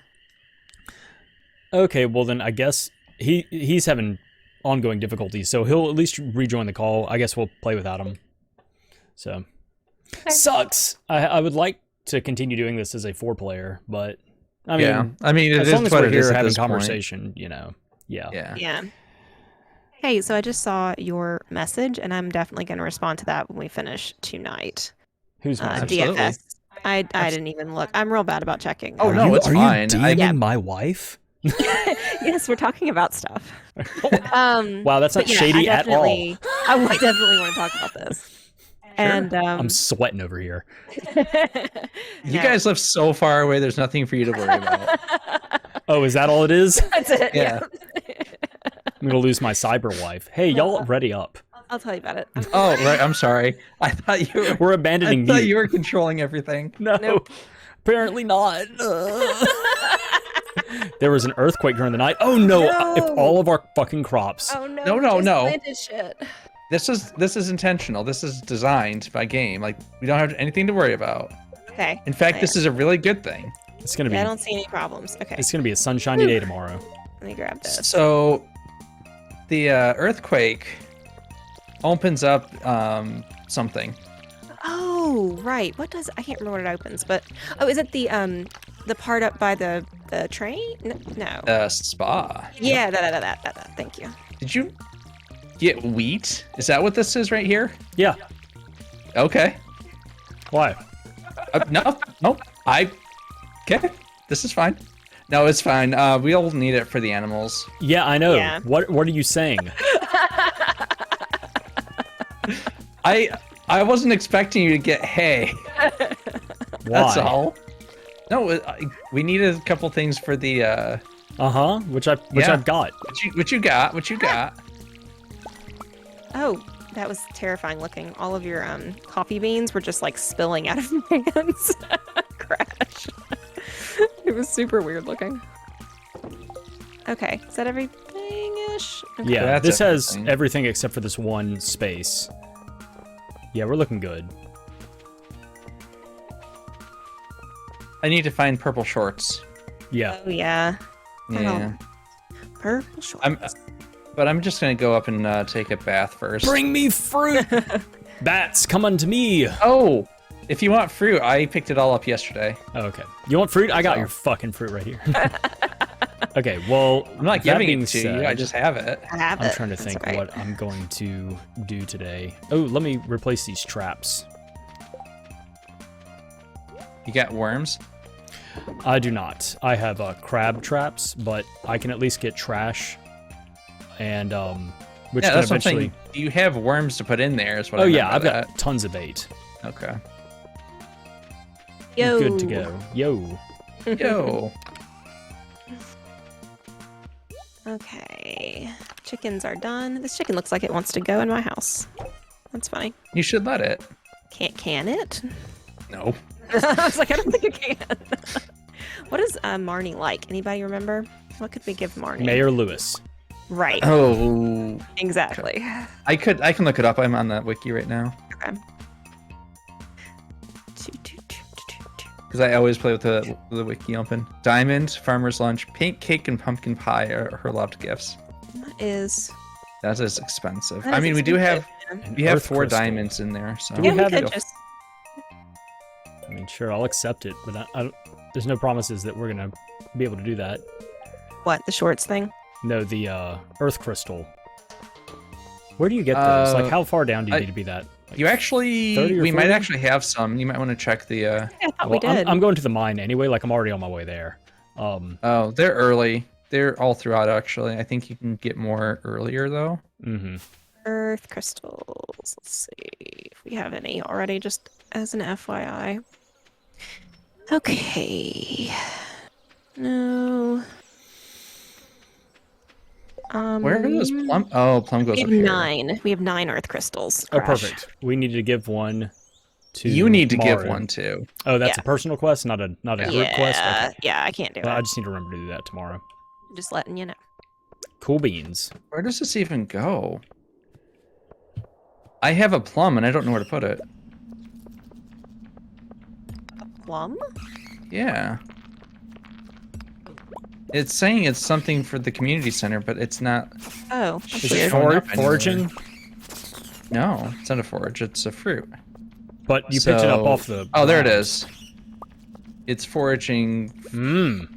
Okay, well then I guess he's having ongoing difficulties, so he'll at least rejoin the call. I guess we'll play without him. So sucks. I would like to continue doing this as a 4-player, but I mean, Yeah, I mean, it as is long as what we're it is here at having this point. conversation, you know, yeah. Yeah. Hey, so I just saw your message, and I'm definitely going to respond to that when we finish tonight. Who's my Absolutely. DFS. I didn't even look. I'm real bad about checking. Oh, no, it's are fine. you I- DMing Yeah. my wife? Yes, we're talking about stuff. Wow, that's not but yeah, shady I at all. definitely want to talk about this. And I'm sweating over here. You guys live so far away. There's nothing for you to worry about. Oh, is that all it is? That's it. Yeah. I'm gonna lose my cyber wife. Hey, y'all, ready up. I'll tell you about it. Oh, right. I'm sorry. I thought you were. We're abandoning I thought you. you were controlling everything. No, Nope. apparently not. There was an earthquake during the night. Oh no! No. If all of our fucking crops. Oh no! No, we no, just no. planted shit. This is intentional. This is designed by game. Like we don't have anything to worry about. Okay. In fact, this is a really good thing. It's gonna be. Yeah, I don't see any problems. Okay. It's gonna be a sunshiny day tomorrow. Let me grab this. So, the earthquake opens up something. Oh, right. What does I can't remember what it opens, but is it the part up by the train? No. Spa. Yeah, that. Thank you. Did you get wheat? Is that what this is right here? Yeah. Okay. Why? No. Okay. This is fine. No, it's fine. We'll need it for the animals. Yeah, I know. Yeah. What are you saying? I wasn't expecting you to get hay. Why? That's all. No, we needed a couple things for the. Which I've got. What you got? What you got? Oh, that was terrifying looking. All of your coffee beans were just like spilling out of my hands. Crash. It was super weird looking. Okay, is that everything-ish? Okay. Yeah, That's this has everything. everything except for this one space. Yeah, we're looking good. I need to find purple shorts. Yeah. Oh yeah. Yeah. Purple shorts. But I'm just gonna go up and take a bath first. Bring me fruit! Bats, come unto me! Oh, if you want fruit, I picked it all up yesterday. Oh, okay. You want fruit? I got So- your fucking fruit right here. Okay, well, I'm not that giving being it to said, you. I just have it. I have I'm it. trying to That's think right. what I'm going to do today. Oh, let me replace these traps. You got worms? I do not. I have crab traps, but I can at least get trash, and which Yeah, can that's what I'm eventually. saying. Do you have worms to put in there? Is what Oh I meant yeah, by I've that. got tons of bait. Okay. Yo. Good to go. Yo. Yo. Okay. Chickens are done. This chicken looks like it wants to go in my house. That's funny. You should let it. Can it? No. I was like, I don't think it can. What is Marnie like? Anybody remember? What could we give Marnie? Mayor Lewis. Right. Oh. Exactly. I can look it up. I'm on that wiki right now. Okay. Because I always play with the wiki open. Diamond, farmer's lunch, pink cake, and pumpkin pie are her loved gifts. That is. That is expensive. that I is mean, we do have expensive, man. we have Earth 4 crystal. diamonds in there. So Do we Yeah, we have could it? just. I mean, sure, I'll accept it, but I don't, there's no promises that we're gonna be able to do that. What, the shorts thing? No, the Earth crystal. Where do you get those? Like, how far down do you I- need to be that? Like, you 30 actually, or we might 40? actually have some. You might want to check the. Yeah, I thought well, we did. I'm going to the mine anyway. Like, I'm already on my way there. Oh, they're early. They're all throughout actually. I think you can get more earlier though. Mm-hmm. Earth crystals. Let's see if we have any already, just as an FYI. Okay. No. Where are those plum? Oh, plum goes We up have here. 9. We have 9 Earth crystals. Oh, Crash. perfect. We need to give one to You need to give Maru. one too. Oh, that's Yeah. a personal quest, not a group quest. Okay. Yeah, I can't do Well, I it. just need to remember to do that tomorrow. Just letting you know. Cool beans. Where does this even go? I have a plum and I don't know where to put it. Plum? Yeah. It's saying it's something for the community center, but it's not. Oh, Is Is it it showing up anywhere? foraging? No, it's not a forage. It's a fruit. But you picked it up So- off the. Oh, there it ground. is. It's foraging Mmm.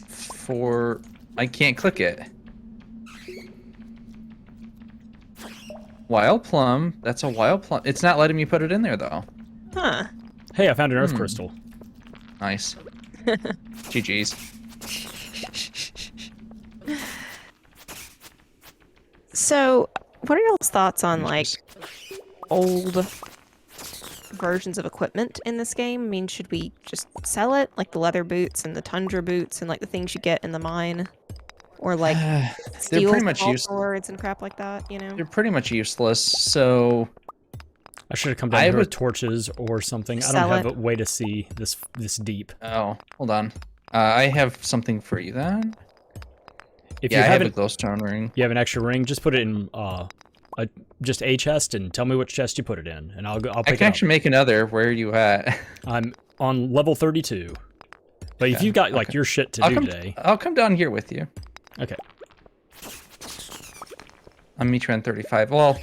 for. I can't click it. Wild plum. That's a wild plum. It's not letting me put it in there though. huh. Hey, I found an earth Hmm. crystal. Nice. GG's. So, what are y'all's thoughts on like Just- old versions of equipment in this game? I mean, should we just sell it, like the leather boots and the tundra boots and like the things you get in the mine, or like They're steel pretty much small useless. swords and crap like that? You know? They're pretty much useless. So I should have come down I here with would- torches or something. I Sell don't have it. a way to see this deep. oh, hold on. I have something for you then. If Yeah, you I have a haven't, glowstone ring. you have an extra ring. Just put it in just a chest and tell me which chest you put it in, and I'll I pick can it actually make another. Where are you at? I'm on level 32. But if Okay, you've got like okay. your shit to I'll do come. today, I'll come down here with you. okay. I'll meet you on 35. Well,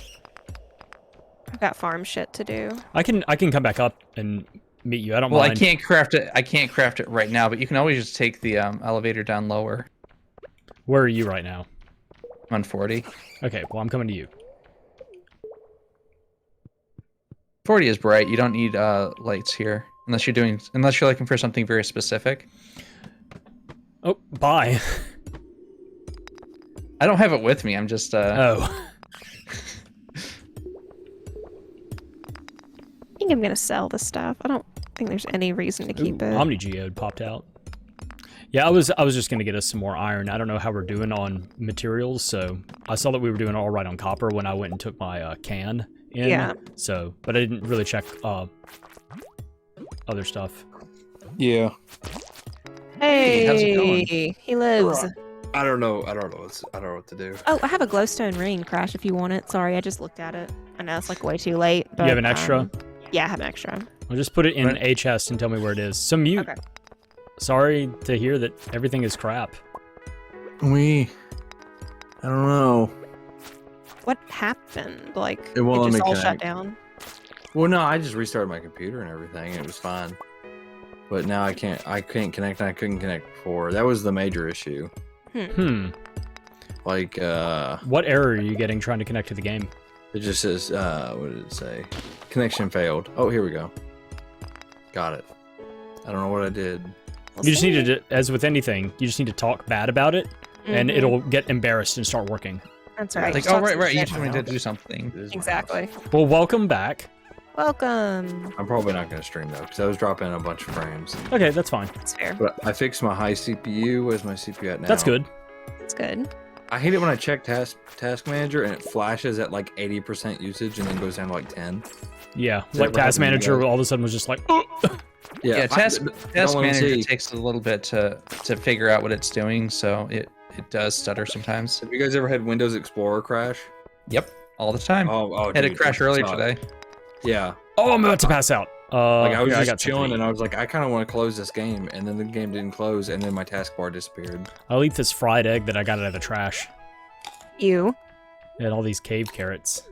I've got farm shit to do. I can come back up and meet you. I don't well, mind. I can't craft it. I can't craft it right now, but you can always just take the elevator down lower. Where are you right now? I'm on 40. Okay, well I'm coming to you. 40 is bright. You don't need lights here unless you're looking for something very specific. Oh, bye. I don't have it with me. I'm just Oh. I think I'm gonna sell this stuff. I don't think there's any reason to keep Ooh, it. Omni Geode popped out. Yeah, I was just gonna get us some more iron. I don't know how we're doing on materials, so I saw that we were doing all right on copper when I went and took my can in. Yeah. So, but I didn't really check other stuff. Yeah. Hey, how's it going? he lives. I don't know. I don't know what to do. Oh, I have a glowstone ring, Crash, if you want it. Sorry, I just looked at it. I know it's like way too late. But, You have an extra? Yeah, I have an extra. Well, just put it in Right. a chest and tell me where it is. So mute. Okay. Sorry to hear that everything is crap. I don't know. What happened? Like, It won't let just me all shut connect. down? Well, no, I just restarted my computer and everything, and it was fine. But now I can't connect, and I couldn't connect before. That was the major issue. Like, What error are you getting trying to connect to the game? it just says, what did it say? Connection failed. Oh, here we go. Got it. I don't know what I did. You just need to, as with anything, you just need to talk bad about it, and Mhm. it'll get embarrassed and start working. That's right. like, Just oh talk some right. You shit. told me to do something. This is my Exactly. house. Well, welcome back. Welcome. I'm probably not going to stream, though, because I was dropping a bunch of frames. Okay, that's fine. That's fair. But I fixed my high CPU. Where's my CPU at now? That's good. That's good. I hate it when I check Task Manager and it flashes at like 80% usage and then goes down to like 10. Yeah, Does like that ever Task happen to you Manager guys? all of a sudden was just like, oh! Yeah, task let me manager see. takes a little bit to figure out what it's doing, so it does stutter sometimes. Have you guys ever had Windows Explorer crash? Yep, all the time. Oh, Had it dude, crash it earlier sucked. today. Yeah. Oh, I'm about to pass out. Like I was here, just got chilling something. and I was like, I kind of want to close this game, and then the game didn't close, and then my taskbar disappeared. I'll eat this fried egg that I got out of the trash. You. It had all these cave carrots.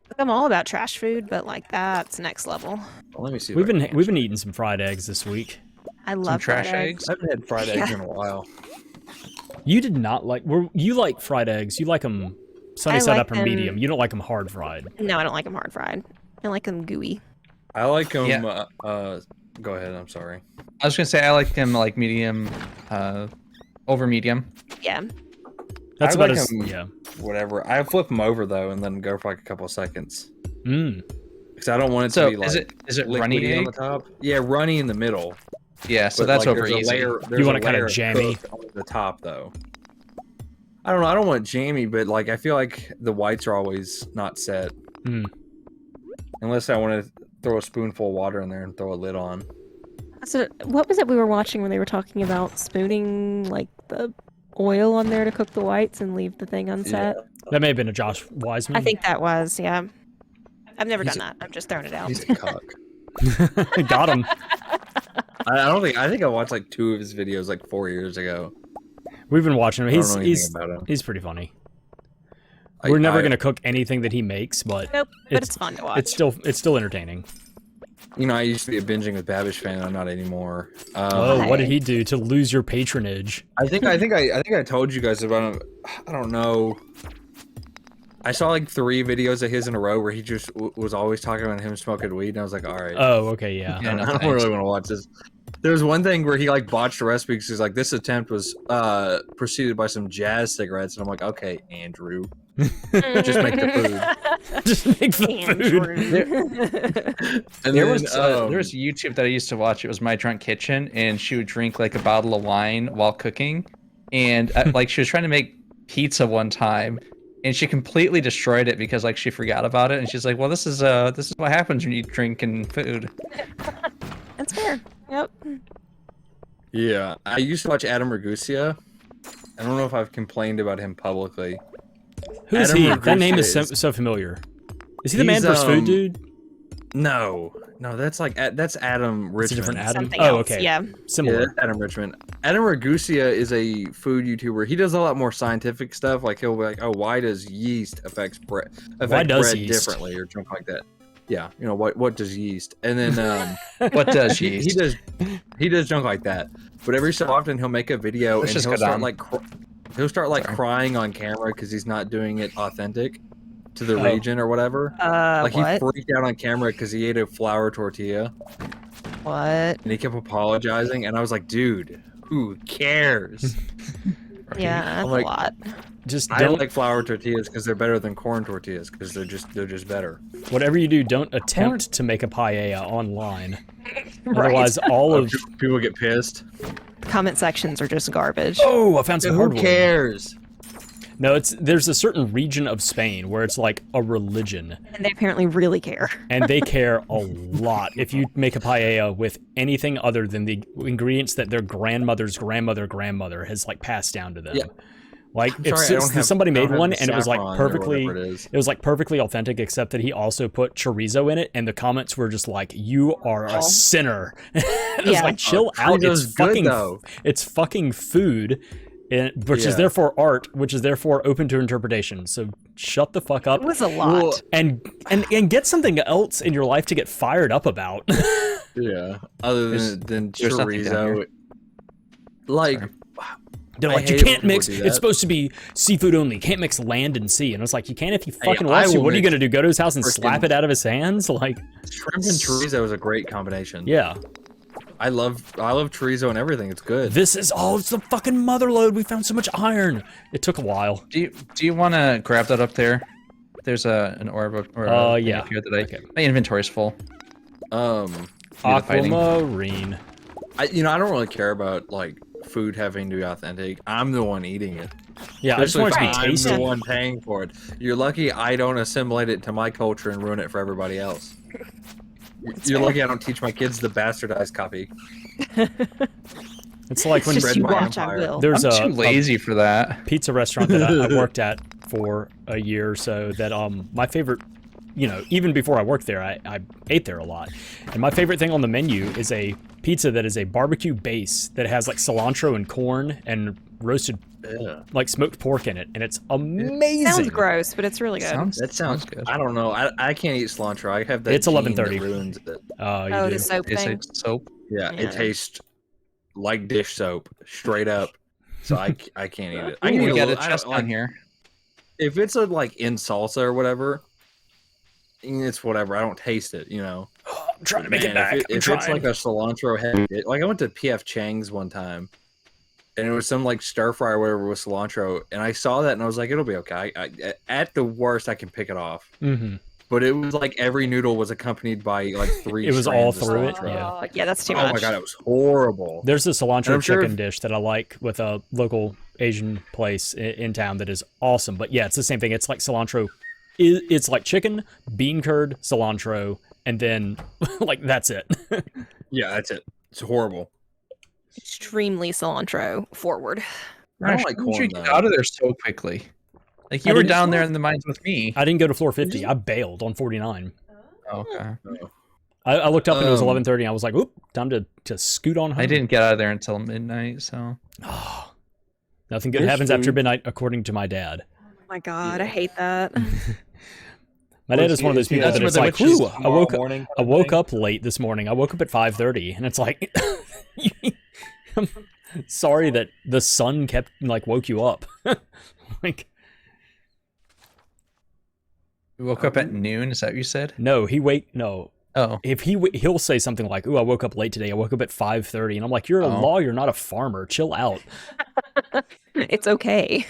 Look, I'm all about trash food, but like that's next level. Well, let me see. if We've I can been catch it. eating some fried eggs this week. I love trash fried eggs? I haven't had fried eggs in a while. You did not like. You like fried eggs. You like them sunny I side like up or them- medium. You don't like them hard fried. No, I don't like them hard fried. I like them gooey. I like them. Yeah. Go ahead. I'm sorry. I was gonna say I like them like medium, over medium. Yeah. That's I about like as 'em- yeah. Whatever. I flip them over though, and then go for like a couple of seconds Mm. because I don't want it So to be like is it runny liquidy on the egg? top. Yeah, runny in the middle. Yeah, so But that's like, over there's easy. a layer. There's want a it kinda layer of jammy? cook on the top though. I don't know. I don't want jammy, but like I feel like the whites are always not set. Mm. Unless I want to throw a spoonful of water in there and throw a lid on. So, what was it we were watching when they were talking about spooning like the oil on there to cook the whites and leave the thing unset? That may have been a Josh Wiseman. I think that was, yeah. I've never He's done that. I'm just throwing it out. He's a cock. Got him. I don't think. I think I watched like 2 of his videos like 4 years ago. We've been watching him. I don't know anything He's about him. he's pretty funny. We're never gonna cook anything that he makes, but Nope, but it's fun to watch. it's still entertaining. You know, I used to be a binging with Babish fan. I'm not anymore. Oh, what did Hey. he do to lose your patronage? I think I told you guys about him. I don't know. I saw like 3 videos of his in a row where he just was always talking about him smoking weed, and I was like, all right. Oh, okay, yeah. Yeah, no I don't thanks. really want to watch this. There was one thing where he like botched a recipe because he's like, this attempt was preceded by some jazz cigarettes, and I'm like, okay, Andrew, just make the food. Just make the food. And There then, was YouTube that I used to watch. It was My Drunk Kitchen, and she would drink like a bottle of wine while cooking, and like she was trying to make pizza one time, and she completely destroyed it because like she forgot about it, and she's like, "Well, this is what happens when you drink and food." That's fair. Yep. yeah, I used to watch Adam Ragusa. I don't know if I've complained about him publicly. Who is Adam he? That name is Ragusa so familiar. Is he the man He's, vs. food dude? No, that's like that's Adam Richmond. It's a different Adam. Something Oh, else. okay. Yeah. Yeah, Similar. that's Adam Richmond. Adam Ragusa is a food YouTuber. He does a lot more scientific stuff. Like he'll be like, "Oh, why does yeast affect bread does yeast? differently or something like that?" Yeah, you know what does yeast? And then What does he yeast? he does junk like that. But every so often he'll make a video Let's and just he'll go start down. like he'll start like Sorry. crying on camera because he's not doing it authentic to the Oh. region or whatever. Like he What? freaked out on camera because he ate a flour tortilla What? and he kept apologizing, and I was like, dude, who cares? Yeah, that's like- a lot. Just I don't. like flour tortillas because they're better than corn tortillas because they're just better. Whatever you do, don't attempt to make a paella online. Right. Otherwise, all of. People get pissed. Comment sections are just garbage. Oh, I found some Who hardwood. cares? No, there's a certain region of Spain where it's like a religion, And they apparently really care. and they care a lot if you make a paella with anything other than the ingredients that their grandmother's grandmother has like passed down to them. Yeah. Like I'm if sorry, I don't have- somebody I don't made have one the and it was like saffron or perfectly, whatever it is. it was like perfectly authentic, except that he also put chorizo in it, and the comments were just like, "You are a sinner." It was Yeah. like, chill out. Chorizo's It's good, fucking, though. it's fucking food, which is Yeah. therefore art, which is therefore open to interpretation. So shut the fuck up It was a lot. Well, and get something else in your life to get fired up about. yeah. Other than there's nothing down chorizo, here. like Sorry. They're I like, you hate it when can't people mix. do that. It's supposed to be seafood only. Can't mix land and sea. And it's like, you can if you fucking I want to. will What are you mix gonna do? Go to his house and frickin- slap it out of his hands? Like, shrimp and chorizo is a great combination. yeah. I love chorizo and everything. It's good. This is it's the fucking motherlode. We found so much iron. It took a while. Do you want to grab that up there? There's an orb or a thing Yeah. up here that Okay. my inventory's full. Um, the fighting. Aquamarine. I don't really care about like food having to be authentic. I'm the one eating it. Yeah, I just want it to be I'm tasty. the one paying for it. You're lucky I don't assimilate it to my culture and ruin it for everybody else. You're lucky I don't teach my kids the bastardized copy. It's like when It's just Red you my watch, I empire. will. there's I'm too a lazy for that. pizza restaurant that I worked at for a year or so that my favorite, even before I worked there, I ate there a lot. And my favorite thing on the menu is a pizza that is a barbecue base that has like cilantro and corn and roasted like smoked pork in it, and it's amazing. Sounds gross, but it's really good. That sounds good. I don't know. I can't eat cilantro. I have that. It's gene 11:30. that ruins it. Oh, you Oh, do. the soap It's thing. like soap. Yeah, Yeah. it tastes like dish soap, straight up. So I can't eat it. I Ooh, can eat we got a little- I chest don't- down like, here. If it's like in salsa or whatever, it's whatever. I don't taste it. I'm trying to make Man, it back. If I'm it's trying. like a cilantro heavy, like I went to PF Chang's one time, and it was some like stir fry or whatever with cilantro, and I saw that and I was like, it'll be okay. At the worst, I can pick it off. Mm-hmm. But it was like every noodle was accompanied by like 3. It was all strands of through it, cilantro. yeah. Yeah, that's too Oh much. my god, it was horrible. There's a And cilantro I'm sure chicken if- dish that I like with a local Asian place in town that is awesome. But yeah, it's the same thing. It's like cilantro. It's like chicken, bean curd, cilantro, and then like that's it. Yeah, that's it. It's horrible. Extremely cilantro forward. I don't Gosh, like how did you corn get though. out of there so quickly? Like I you were didn't- down there in the mines with me. I didn't go to floor 50. I bailed on 49. Oh, okay. I looked up and it was 11:30. 11:30. And I was like, oop, time to scoot on home. I didn't get out of there until midnight, so Nothing good There's happens after food. midnight, according to my dad. Oh my god, I hate that. My dad is one of those people that is like, "Whew, I woke up late this morning. I woke up at 5:30," and it's like, I'm sorry that the sun kept like woke you up. Like, you woke up at noon. Is that what you said? no, no. Oh, If he'll say something like, "Ooh, I woke up late today. I woke up at 5:30," and I'm like, "You're a Oh. lawyer, not a farmer. Chill out." It's okay.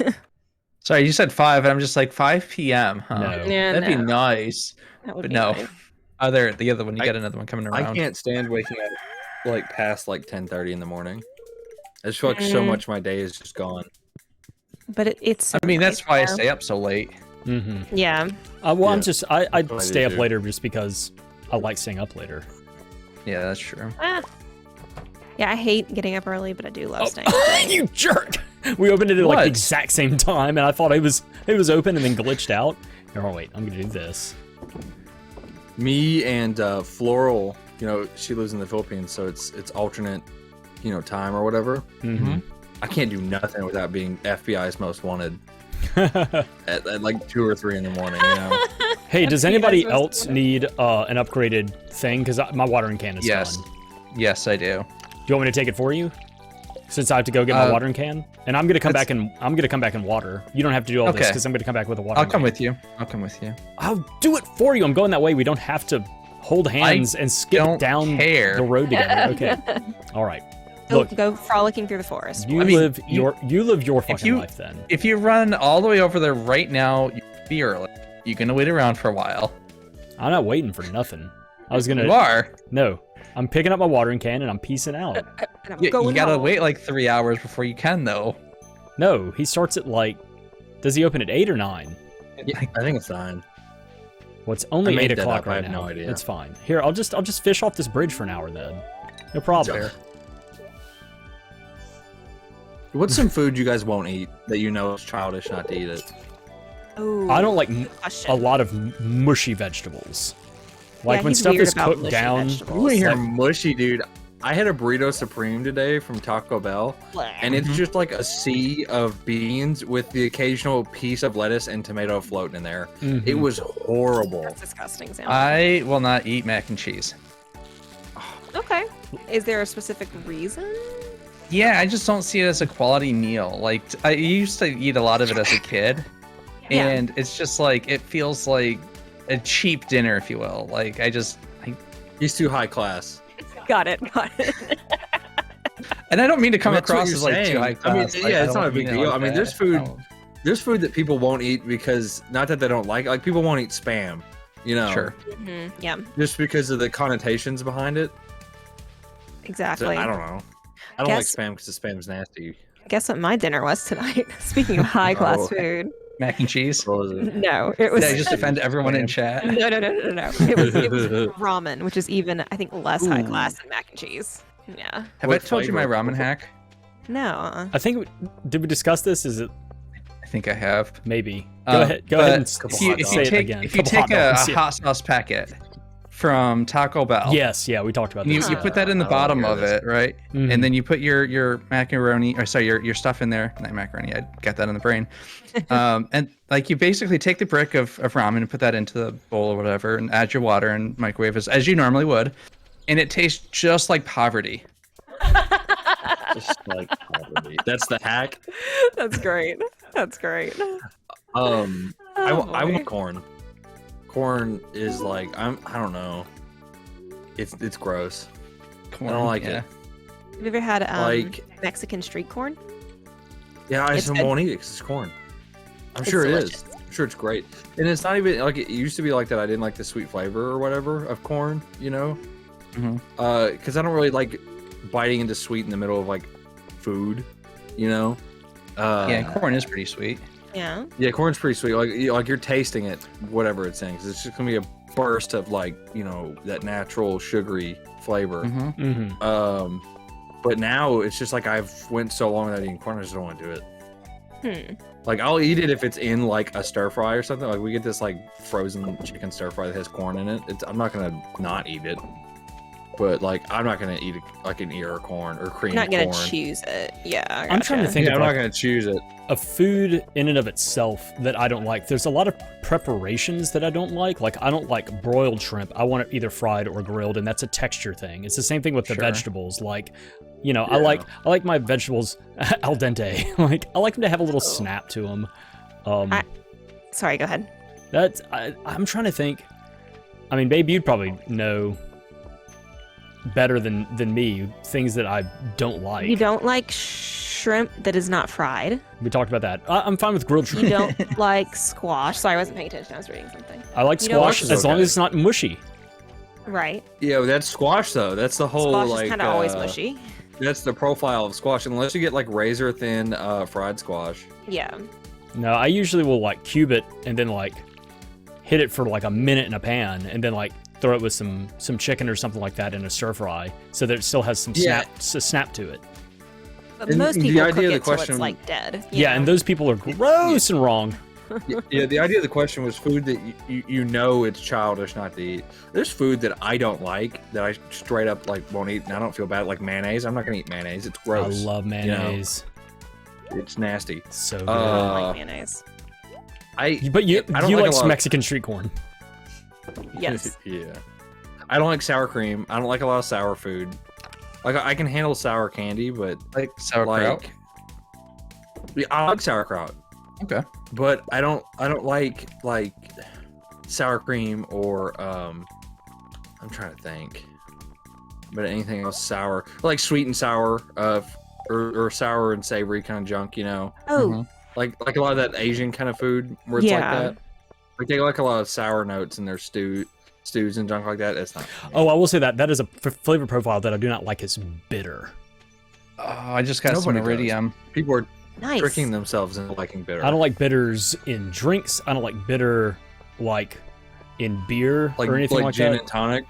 sorry. You said 5, and I'm just like 5 p.m. Huh? No. Yeah, That'd be no. nice. That would But be no. nice. The other one. You got another one coming I around. can't stand waking up like past like 10:30 in the morning. I just feel like so Mm. much of my day is just gone. But it's. I mean, that's why I nice, though. stay up so late. Mm-hmm. Yeah. Well, Yeah. I'm just I what I stay up do. later just because I like staying up later. Yeah, that's true. Ah. Yeah, I hate getting up early, but I do love Oh, staying up late. you jerk! We opened it at like What? the exact same time, and I thought it was open and then glitched out. Oh wait, I'm gonna do this. Me and Floral, you know, she lives in the Philippines, so it's alternate, you know, time or whatever. Mm-hmm. I can't do nothing without being FBI's most wanted at like 2 or 3 in the morning. You know, Hey, does FBI anybody supposed else to- need an upgraded thing? Because my watering can is Yes. done. Yes, I do. Do you want me to take it for you? Since I have to go get my watering can, and I'm gonna come back and water. You don't have to do all this Okay. because I'm gonna come back with a watering I'll come can. with you. I'll come with you. I'll do it for you. I'm going that way. We don't have to hold hands and skip don't down care. the road together. Okay. All right. Look, Go frolicking through the forest. you I mean, live your fucking you- life then. If you run all the way over there right now, you'll be early. You're gonna wait around for a while. I'm not waiting for nothing. I was You gonna. are. No, I'm picking up my watering can and I'm peacing out. And I'm You going gotta home. wait like 3 hours before you can, though. No, he starts at like. Does he open at 8 or 9? yeah, I think it's 9. Well, it's only I made 8 that o'clock up, I right have now. no idea. It's fine. Here, I'll just fish off this bridge for an hour then. No problem. Fair. What's some food you guys won't eat that you know is childish not to eat it? Ooh, I don't like question. a lot of mushy vegetables. Like Yeah, when he's stuff weird is about cooked mushy down. vegetables. You want to hear Like- mushy, dude? I had a burrito supreme today from Taco Bell, and it's just like a sea of beans with the occasional piece of lettuce and tomato floating in there. Mhm. It was horrible. That's disgusting. Sound. I will not eat mac and cheese. Okay. Is there a specific reason? Yeah, I just don't see it as a quality meal. Like I used to eat a lot of it as a kid, Yeah. and it's just like it feels like a cheap dinner, if you will. Like He's too high class. Got it. and I don't mean to come That's what across you're as like too saying. high I mean, class. Like, yeah, I it's don't not a big mean it deal. like I mean, that. there's food- No. There's food that people won't eat because not that they don't like people won't eat spam, you know, Sure. Yeah. just because of the connotations behind it. So, Exactly. I don't know. I don't Guess- like spam because the spam's nasty. Guess what my dinner was tonight? Speaking of high class Oh. food. Mac and cheese. What was it? No, it was. Did I just offend everyone in chat? No. It was ramen, which is even I think less high class than mac and cheese. Yeah. Have What I told you my flavor? ramen hack? No. I think did we discuss this? Is it I think I have. maybe? Go ahead. Go ahead but and Couple if you, hot if say you it take, again. if you Couple hot take a dogs, yeah. hot sauce packet from Taco Bell, Yes, yeah, we talked about and you, this. you put that in the I don't bottom hear of this. it, right? Mhm. And then you put your macaroni, or sorry, your stuff in there. Not macaroni. I got that in the brain. And like you basically take the brick of ramen and put that into the bowl or whatever, and add your water and microwave as you normally would, and it tastes just like poverty. Just like poverty. That's the hack. That's great. That's great. I Oh, I boy. want corn. Corn is like I don't know. It's gross. I don't like it. Have you ever had Like Mexican street corn? Yeah, I It's just good. won't eat it because it's corn. I'm It's sure it delicious. is. I'm sure it's great. And it's not even like it used to be like that. I didn't like the sweet flavor or whatever of corn, you know? Mhm. Because I don't really like biting into sweet in the middle of like food, you know? Yeah, corn is pretty sweet. Yeah. Yeah, corn's pretty sweet. Like you're tasting it, whatever it's saying. 'Cause it's just gonna be a burst of like, you know, that natural sugary flavor. Mm-hmm. But now it's just like I've went so long without eating corn, I just don't want to do it. Like I'll eat it if it's in like a stir fry or something. Like we get this like frozen chicken stir fry that has corn in it. I'm not gonna not eat it. But like I'm not gonna eat like an ear of corn or cream. You're not gonna corn. choose it. Yeah. I I'm trying to gotcha. think Yeah, of I'm not like, gonna choose it. a food in and of itself that I don't like. There's a lot of preparations that I don't like. Like I don't like broiled shrimp. I want it either fried or grilled, and that's a texture thing. It's the same thing with the Sure. vegetables. Like, you know, Yeah. I like my vegetables al dente. Like I like them to have a little snap to them. Sorry, go ahead. I'm trying to think. I mean, babe, you'd probably know better than me things that I don't like. You don't like shrimp that is not fried. We talked about that. I'm fine with grilled You shrimp. don't like squash. Sorry, I wasn't paying attention. I was reading something. I like You don't squash like- as long Okay. as it's not mushy. Right. Yeah, but that's squash though. That's the whole Squash like is kind of always mushy. That's the profile of squash, unless you get like razor thin fried squash. Yeah. No, I usually will like cube it and then like hit it for like a minute in a pan and then like throw it with some chicken or something like that in a stir fry so that it still has some Yeah. snap to it. But And most the people idea cook of the it till question- it's like dead. Yeah, know? and those people are gross and wrong. Yeah, the idea of the question was food that you know it's childish not to eat. There's food that I don't like that I straight up like won't eat, and I don't feel bad. Like mayonnaise, I'm not gonna eat mayonnaise. It's gross. I love mayonnaise. It's nasty. It's so good. I don't Uh, like mayonnaise. But you I don't you like like a lot of- Mexican street corn. Yes. Yeah. I don't like sour cream. I don't like a lot of sour food. Like I can handle sour candy, but Like sauerkraut. like yeah, I like sauerkraut, Okay. but I don't like sour cream or I'm trying to think. But anything else sour, like sweet and sour, or sour and savory kind of junk, you know, Oh, Mhm. like a lot of that Asian kind of food where it's like Yeah. that. Like they like a lot of sour notes in their stews and junk like that. It's not. Oh, I will say that is a flavor profile that I do not like. Is bitter. Oh, I just got some Nobody does. iridium. People are nice. tricking themselves into liking bitter. I don't like bitters in drinks. I don't like bitter like in beer like or anything like gin that. and tonic.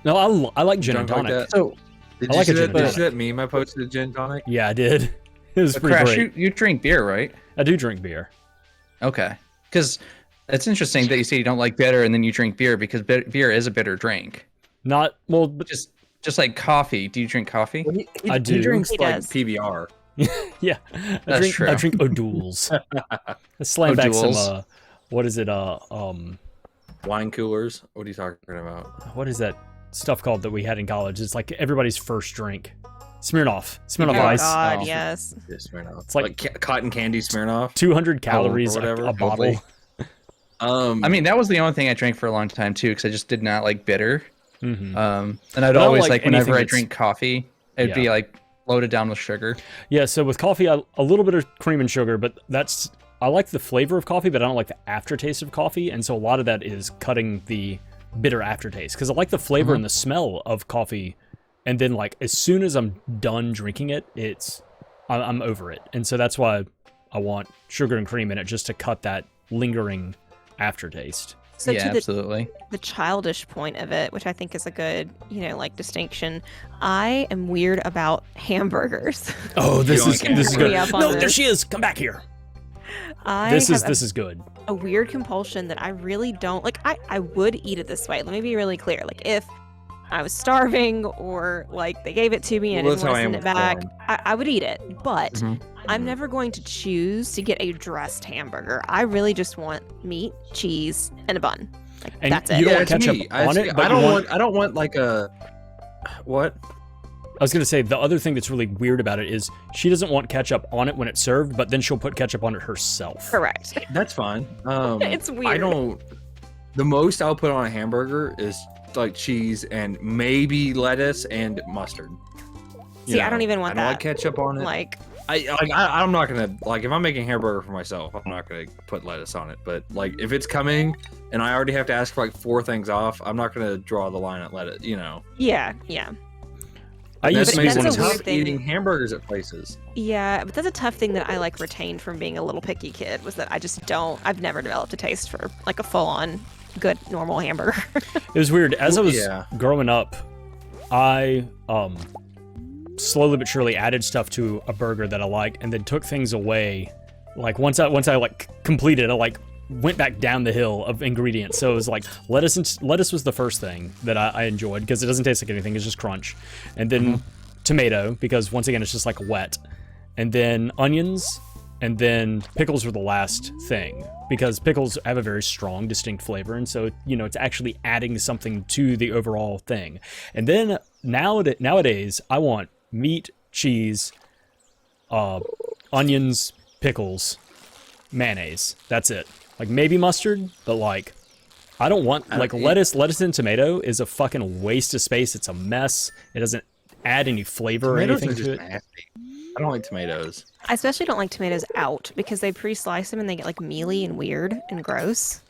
No, I like gin and Junk like tonic. that. So, Did I you like see a gin that? and Did you see tonic. that meme I posted? A gin and tonic. Yeah, I did. It was pretty Crash, great. you drink beer, right? I do drink beer. Okay. Because it's interesting that you say you don't like bitter and then you drink beer because beer is a bitter drink. Not well, but Just like coffee. Do you drink coffee? I do. He drinks He like does. PBR. yeah, That's I true. drink O'Doul's. I slam back some. O'Doul's. What is it? Wine coolers. What are you talking about? What is that stuff called that we had in college? It's like everybody's first drink. Smirnoff Oh Ice. God, Oh. yes. Yeah, Smirnoff. It's like- cotton candy Smirnoff. 200 calories or whatever, a bottle. hopefully. I mean, that was the only thing I drank for a long time too, because I just did not like bitter. Mhm. And I'd don't always like like whenever anything I that's- drink coffee, it'd be Yeah. like loaded down with sugar. Yeah, so with coffee, a little bit of cream and sugar, but I like the flavor of coffee, but I don't like the aftertaste of coffee, and so a lot of that is cutting the bitter aftertaste because I like the flavor and the smell of coffee, and then like as soon as I'm done drinking it, I'm over it, and so that's why I want sugar and cream in it just to cut that lingering aftertaste. So yeah, to absolutely. the childish point of it, which I think is a good, like distinction, I am weird about hamburgers. Oh, this You is don't this is like good. it. Up on No, there this. she is. Come back here. I This have is good. a weird compulsion that I really don't like. I would eat it this way. Let me be really clear. Like if I was starving or like they gave it to me and Well, I didn't that's want to how send I it am with back, I would eat it. But Mhm. I'm never going to choose to get a dressed hamburger. I really just want meat, cheese, and a bun. Like And that's you it. don't want it's ketchup me. on it, but I don't you want. I don't want like a what? I was gonna say the other thing that's really weird about it is she doesn't want ketchup on it when it's served, but then she'll put ketchup on it herself. Correct. That's fine. It's I weird. don't. The most I'll put on a hamburger is like cheese and maybe lettuce and mustard. See, I don't even want I don't like that. ketchup on it. Like I'm not gonna like if I'm making hamburger for myself, I'm not gonna put lettuce on it. But like if it's coming and I already have to ask for like 4 things off, I'm not gonna draw the line at lettuce. You know. Yeah. I used That to be makes one it of weird those. tough thing. eating hamburgers at places. Yeah, but that's a tough thing that I like retained from being a little picky kid was that I've never developed a taste for like a full-on good normal hamburger. It was weird. As I was Yeah. growing up, I slowly but surely added stuff to a burger that I liked, and then took things away. Like once I like completed, I like went back down the hill of ingredients. So it was like lettuce was the first thing that I enjoyed because it doesn't taste like anything. It's just crunch, and then tomato because once again it's just like wet, and then onions, and then pickles were the last thing because pickles have a very strong, distinct flavor, and so it's actually adding something to the overall thing. And then nowadays I want meat, cheese, onions, pickles, mayonnaise. That's it. Like maybe mustard, but like I don't want like lettuce and tomato is a fucking waste of space. It's a mess. It doesn't add any flavor or Tomatoes anything are to just it. nasty. I don't like tomatoes. I especially don't like tomatoes out because they pre-slice them and they get like mealy and weird and gross.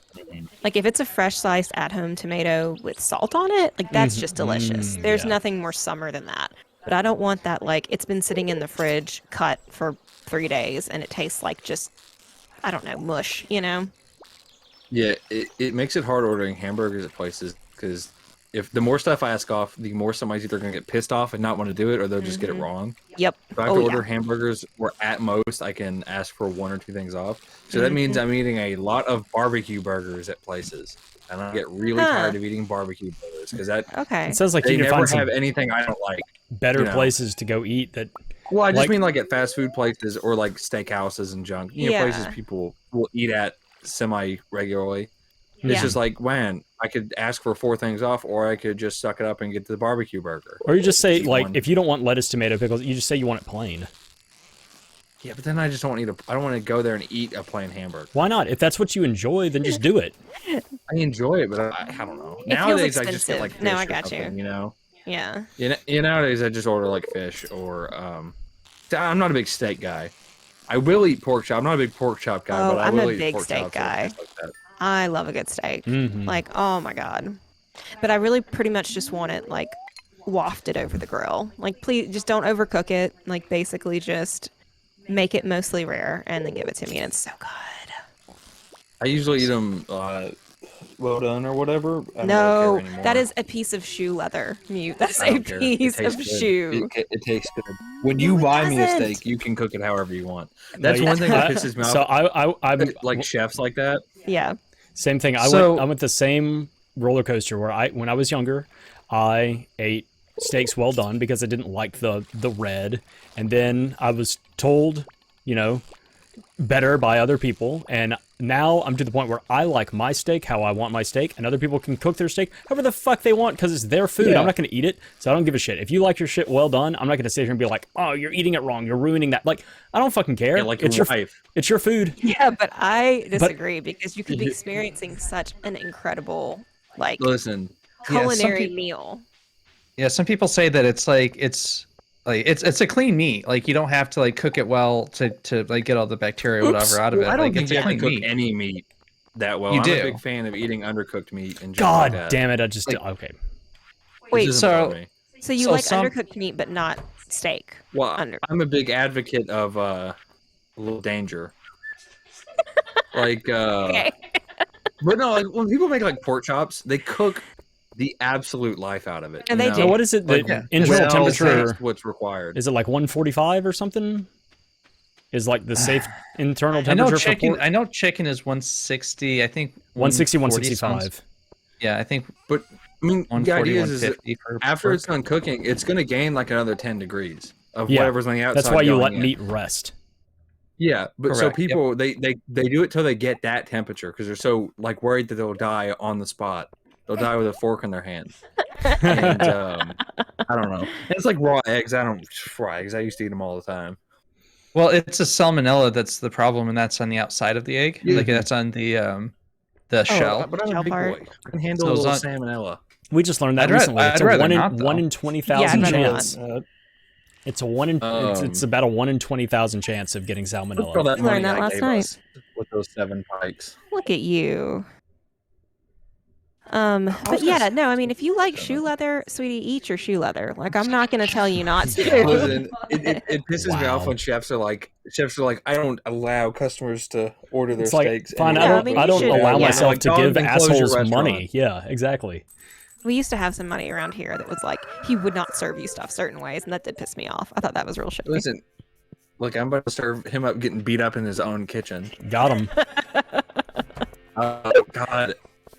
Like if it's a fresh sliced at-home tomato with salt on it, like that's just delicious. There's yeah. nothing more summer than that. But I don't want that like it's been sitting in the fridge cut for 3 days and it tastes like just I don't know, mush, Yeah, it makes it hard ordering hamburgers at places because if the more stuff I ask off, the more somebody's either gonna get pissed off and not want to do it, or they'll just get it wrong. Yep. If I have to order hamburgers, where at most I can ask for 1 or 2 things off, so that means I'm eating a lot of barbecue burgers at places, and I get really tired of eating barbecue burgers because Okay. It sounds like they you can never find some have anything I don't like. better you know. places to go eat that. Well, I just Like- mean like at fast food places or like steakhouses and junk. Places Yeah. people will eat at semi regularly. It's Yeah. just like, man, I could ask for 4 things off, or I could just suck it up and get the barbecue burger. Or you just say Eat like one. if you don't want lettuce, tomato, pickles, you just say you want it plain. Yeah, but then I just don't want to I don't want to go there and eat a plain hamburger. Why not? If that's what you enjoy, then just do it. I enjoy it, but I don't know. feels Nowadays, I just get like expensive. fish No, I or got you. something, you know. Yeah. Nowadays, I just order like fish or I'm not a big steak guy. I will eat pork chop. I'm not a big pork chop guy, Oh, but I I'm a will eat big pork steak chops or guy. things like that. I love a good steak. Mhm. Like, oh my god. But I really pretty much just want it like wafted over the grill. Like please just don't overcook it. Like basically just make it mostly rare and then give it to me and it's so good. I usually eat them well done or whatever. I don't No, really care anymore. that is a piece of shoe leather. Mute. That's I a don't care. It piece tastes of good. shoe. It tastes good. When you No, it buy me a doesn't. steak, you can cook it however you want. That's one thing I- that pisses me off. So I'm like chefs like that. Yeah. same thing. I went the same roller coaster where when I was younger, I ate steaks well done because I didn't like the red, and then I was told, better by other people, and now I'm to the point where I like my steak how I want my steak, and other people can cook their steak however the fuck they want because it's their food. Yeah. I'm not going to eat it, so I don't give a shit. If you like your shit well done, I'm not going to sit here and be like, oh, you're eating it wrong, you're ruining that. Like, I don't fucking care. Yeah, like it's your your wife. it's your food. Yeah, but I disagree because you could be experiencing such an incredible like Listen, culinary meal. Yeah, some people say that it's a clean meat. Like you don't have to like cook it well to like get all the bacteria or whatever out of it. I don't like think it's you a have to clean cook meat. any meat that well. You I'm do. a big fan of eating undercooked meat and junk God like that. damn it! I just Like- okay. It Wait, doesn't so- bother me. So you So like some- undercooked meat but not steak? Well, under- I'm a big advocate of a little danger. Like, Okay. but no, like when people make like pork chops, they cook the absolute life out of it. And you they know? do. So what is it? The Like, internal well, temperature that's what's required. is it like 145 or something? Is like the safe internal I know temperature for chicken. pork? I know chicken is 160. I think 160, 140 sounds- 165. Yeah, I think But I mean, the 140, idea is that 150 for after pork. it's done cooking, it's going to gain like another 10 degrees of Yeah, whatever's on the outside. That's why you going let in. meat rest. Yeah, but so Correct, yep. people they do it till they get that temperature because they're so like worried that they'll die on the spot. They'll die with a fork in their hand. And I don't know. And it's like raw eggs. Raw eggs. I used to eat them all the time. Well, it's a salmonella that's the problem, and that's on the outside of the egg. Yeah. Like that's on the shell. But I'm Shell a big part. boy. I can handle So a it's little on- salmonella. We just learned that I'd recently. It's rather a not, though. one in 20,000 Yeah, I'd rather chance. It's a it's about a 1 in 20,000 chance of getting Look at all salmonella. that We money learned that I last gave night. us with those 7 pikes. Look at you. But was yeah, gonna no, I mean, if you like say shoe that. leather, sweetie, eat your shoe leather. Like, I'm not gonna tell you not to. Yeah. Listen, it pisses me off Wow. when chefs are like, I don't allow customers to order their It's like, steaks. fine, anyway." Yeah, I I mean, don't you should- allow yeah. myself Like, to dog, give then close your assholes restaurant. money. Yeah, exactly. We used to have some money around here that was like, he would not serve you stuff certain ways, and that did piss me off. I thought that was real shitty. Listen, look, I'm about to serve him up getting beat up in his own kitchen. Got him. God,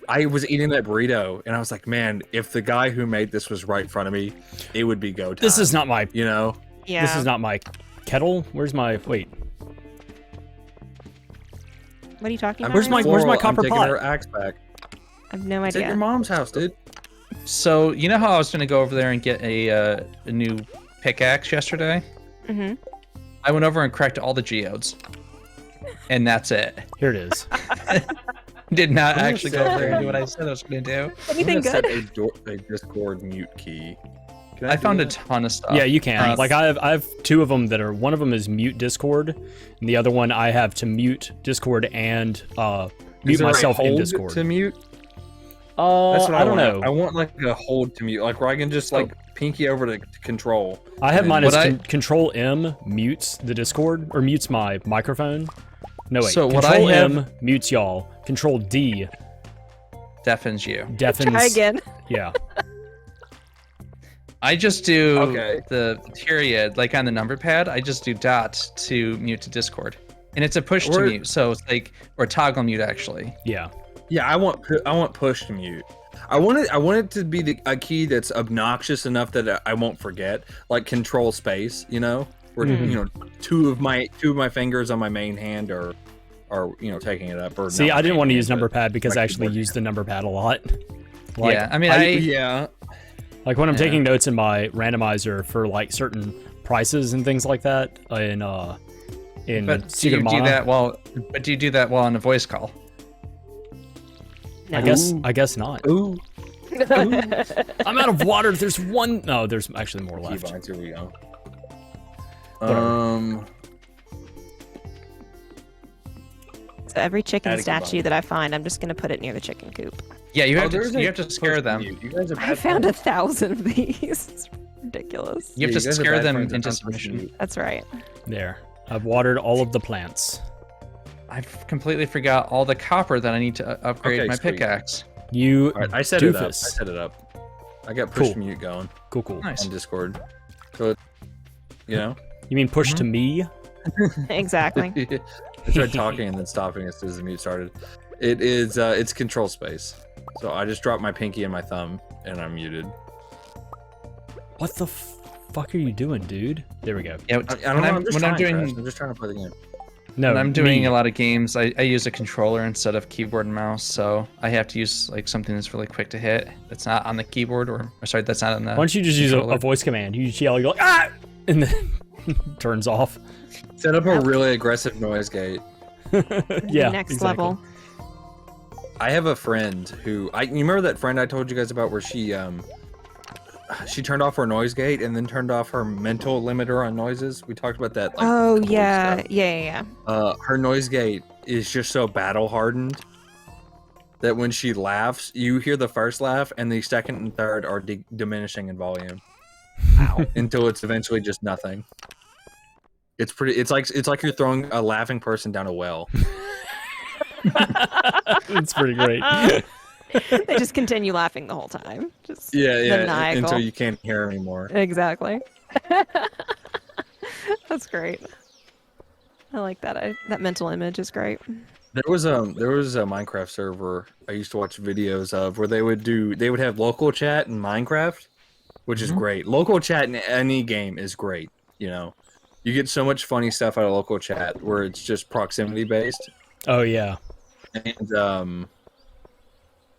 I was eating that burrito, and I was like, man, if the guy who made this was right in front of me, it would be go time. This is not my. you know. Yeah. This is not my kettle. Where's my? Wait. What are you talking I'm about? Where's my- Ryan? where's my Laurel, I'm copper taking pot? her axe back. I have no It's at idea. your mom's house, dude. So you know how I was gonna go over there and get a new pickaxe yesterday? Mm-hmm. I went over and cracked all the geodes, and that's it. Here it is. Did not I'm gonna actually go sit over there and do there. what I said I was gonna do. Anything I'm gonna good? set a Discord mute key. Can I do found a that? ton of stuff. Yeah, you can. Uh, Like I have 2 of them that are. One of them is mute Discord, and the other one I have to mute Discord and Is mute there a myself in hold Discord. to mute. That's what I don't want. know. I want like a hold to mute, like where I can just like pinky over to control. I have And mine then- as What Control M mutes the Discord or mutes my microphone. No wait. So what Control I have- M mutes y'all. Control D Deafens you. deafens. Try again. Yeah. I just do Okay. the period, like on the number pad. I just do dot to mute to Discord, and it's a push to Or- mute. So it's like or toggle mute actually. Yeah. Yeah, I want push to mute. I want it to be a key that's obnoxious enough that I won't forget, like control space. You know, where Mhm. you know two of my fingers on my main hand are taking it up. Or See, not I didn't my want to main use hand, number but pad because my I actually keyboard. use the number pad a lot. Like, yeah, I mean, yeah. like when I'm Yeah. taking notes in my randomizer for like certain prices and things like that in but do Secret you do Mana. that while? But do you do that while on a voice call? No. I guess not. Ooh, I'm out of water. There's one. No, there's actually more left. keybinds. Here we go. Whatever. So every chicken Adding statue combined. that I find, I'm just gonna put it near the chicken coop. Yeah, you Oh, have there's to. a You have to scare push them. mute. You guys are I bad found friends. 1,000 of these. It's ridiculous. You have Yeah, to guys are scare bad them friends into on push submission. mute. That's right. There. I've watered all of the plants. I've completely forgot all the copper that I need to upgrade Okay, my sweet. pickaxe. You All right, I set it up. I doofus. set it up. I got push Cool. mute going Cool. Nice. on Discord. So, you know, You mean push to me? Exactly. I tried talking and then stopping as soon as the mute started. It is it's control space. So I just dropped my pinky and my thumb and I'm muted. What the fuck are you doing, dude? There we go. Yeah, I don't know. I'm just when I'm trying, doing Crash. I'm just trying to play the game. No, when I'm doing me. a lot of games, I use a controller instead of keyboard and mouse, so I have to use like something that's really quick to hit. That's not on the keyboard, or sorry, that's not on the. Why don't you just use a controller. voice command? You just yell, you go like, ah, and then turns off. Set up a really aggressive noise gate. Yeah, Next exactly. level. I have a friend who you remember that friend I told you guys about where she turned off her noise gate and then turned off her mental limiter on noises. We talked about that. Like, Oh a couple yeah, weeks ago. yeah. Her noise gate is just so battle hardened that when she laughs, you hear the first laugh and the second and third are diminishing in volume. Wow. Until it's eventually just nothing. It's pretty. It's like you're throwing a laughing person down a well. It's pretty great. They just continue laughing the whole time. Just Yeah, maniacal. until you can't hear anymore. Exactly. That's great. I like that. That mental image is great. There was a Minecraft server I used to watch videos of where they would have local chat in Minecraft, which is great. Local chat in any game is great. You know, you get so much funny stuff out of local chat where it's just proximity based. Oh yeah. And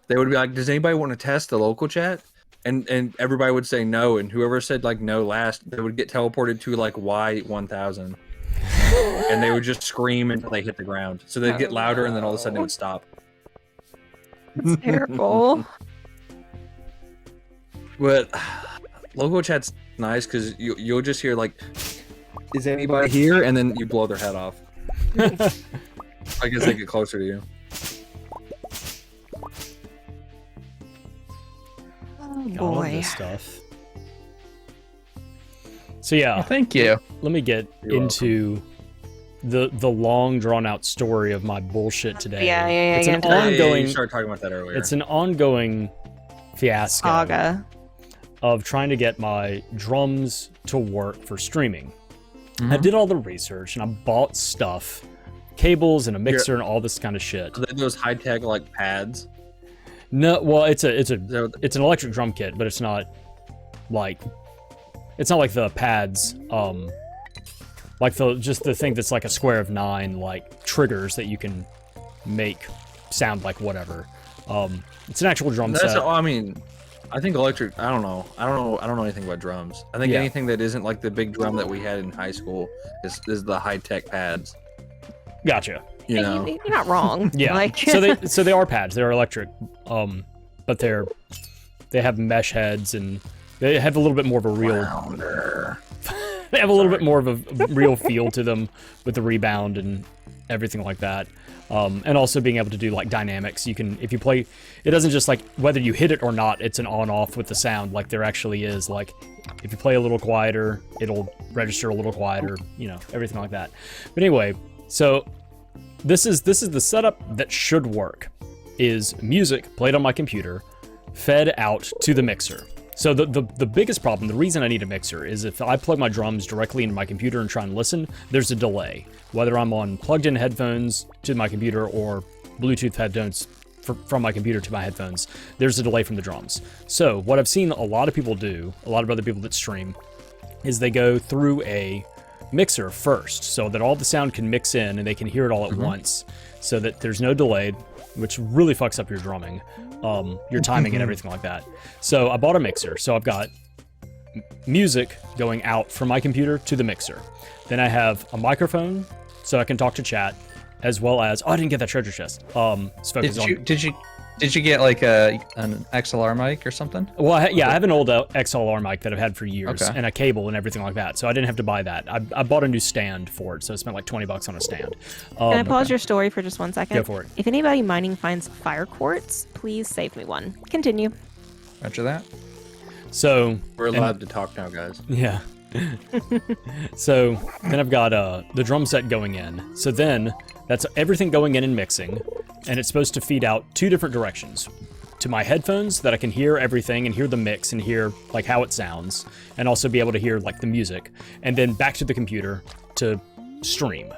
they would be like, "Does anybody want to test the local chat?" And everybody would say no, and whoever said like no last, they would get teleported to like Y1000, and they would just scream until they hit the ground. So they'd get louder, and then all of a sudden it would stop. It's terrible. But local chat's nice because you'll just hear like, "Is anybody here?" and then you blow their head off. I guess they get closer to you. Oh Got all boy. this stuff. So yeah, Well, thank you. let me get You're into the long drawn out story of my bullshit today. Yeah, It's get an into that. ongoing. You started talking about that earlier. It's an ongoing fiasco Saga. of trying to get my drums to work for streaming. I Mhm. did all the research and I bought stuff, cables and a mixer and all this kind of shit. Are they those high tech like pads. No, well, it's an They're- electric drum kit, but it's not like the pads, like the thing that's like a square of 9 like triggers that you can make sound like whatever. It's an actual drum That's. set. I mean, I think electric. I don't know. I don't know anything about drums. I think Yeah. anything that isn't like the big drum that we had in high school is the high tech pads. Gotcha. You Hey, know. you're not wrong. Yeah. Like, so they are pads. They're electric, but they have mesh heads and they have a little bit more of a real. Flounder. They have a little bit more of a real feel to them with the rebound and everything like that. And also being able to do like dynamics. You can, if you play, it doesn't just like whether you hit it or not, it's an on off with the sound. Like there actually is like, if you play a little quieter, it'll register a little quieter, you know, everything like that. But anyway, so this is the setup that should work, is music played on my computer, fed out to the mixer. So the biggest problem, the reason I need a mixer, is if I plug my drums directly into my computer and try and listen, there's a delay. Whether I'm on plugged-in headphones to my computer or Bluetooth headphones from my computer to my headphones, there's a delay from the drums. So what I've seen a lot of people do, a lot of other people that stream, is they go through a mixer first so that all the sound can mix in and they can hear it all at once so that there's no delay, which really fucks up your drumming, your timing and everything like that. So I bought a mixer. So I've got music going out from my computer to the mixer. Then I have a microphone so I can talk to chat, as well as, I didn't get that treasure chest. Let's focus on. Did you get like an XLR mic or something? Well, I have an old XLR mic that I've had for years, Okay. and a cable and everything like that. So I didn't have to buy that. I bought a new stand for it, so I spent like $20 on a stand. Can I pause your story for just 1 second? Go for it. If anybody mining finds fire quartz, please save me one. Continue. Roger that. So We're allowed to talk now, guys. yeah. So then I've got the drum set going in. So then that's everything going in and mixing, and it's supposed to feed out 2 different directions. To my headphones that I can hear everything and hear the mix and hear like how it sounds, and also be able to hear like the music, and then back to the computer to stream,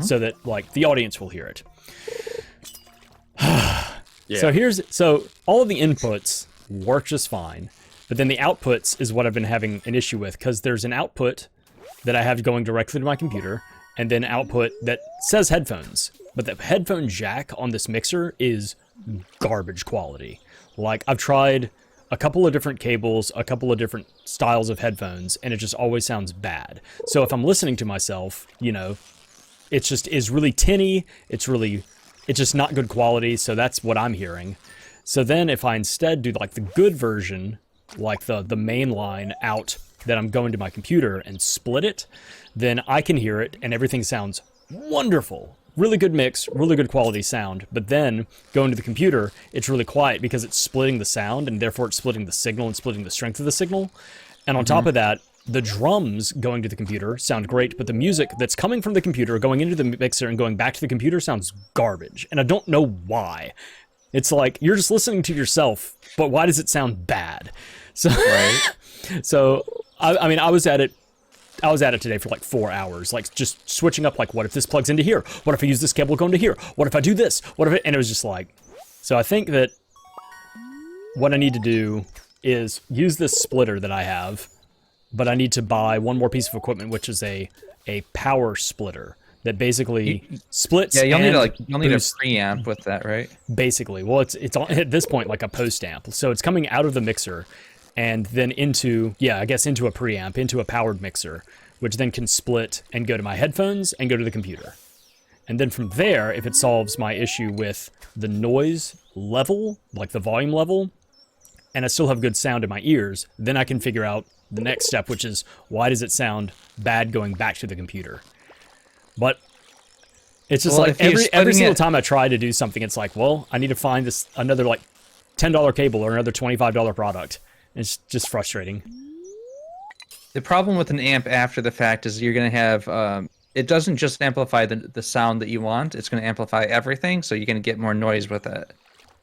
so that like the audience will hear it. Yeah. So all of the inputs work just fine, but then the outputs is what I've been having an issue with, because there's an output that I have going directly to my computer, and then output that says headphones, but the headphone jack on this mixer is garbage quality. Like, I've tried a couple of different cables, a couple of different styles of headphones, and it just always sounds bad. So if I'm listening to myself, you know, it's just is really tinny, it's just not good quality, so that's what I'm hearing. So then if I instead do like the good version, like the main line out that I'm going to my computer and split it, then I can hear it and everything sounds wonderful. Really good mix, really good quality sound. But then going to the computer, it's really quiet because it's splitting the sound, and therefore it's splitting the signal and splitting the strength of the signal. And on top of that, the drums going to the computer sound great, but the music that's coming from the computer, going into the mixer and going back to the computer sounds garbage. And I don't know why. It's like, you're just listening to yourself, but why does it sound bad? So, so I mean, I was at it today for like 4 hours, like just switching up, like, what if this plugs into here? What if I use this cable going to here? What if I do this? What if it, and it was just like, so I think that what I need to do is use this splitter that I have, but I need to buy one more piece of equipment, which is a power splitter that basically splits. Yeah, you'll need and you'll need a boosts. preamp with that, right? Basically, well, it's on, at this point like a post amp, so it's coming out of the mixer and then into, yeah, I guess into a preamp, into a powered mixer, which then can split and go to my headphones and go to the computer. And then from there, if it solves my issue with the noise level, like the volume level, and I still have good sound in my ears, then I can figure out the next step, which is why does it sound bad going back to the computer? But it's just Well, like if you're every splitting single it- time I try to do something, it's like, well, I need to find this another like $10 cable or another $25 product. It's just frustrating. The problem with an amp after the fact is you're going to have it doesn't just amplify the sound that you want, it's going to amplify everything, so you're going to get more noise with it.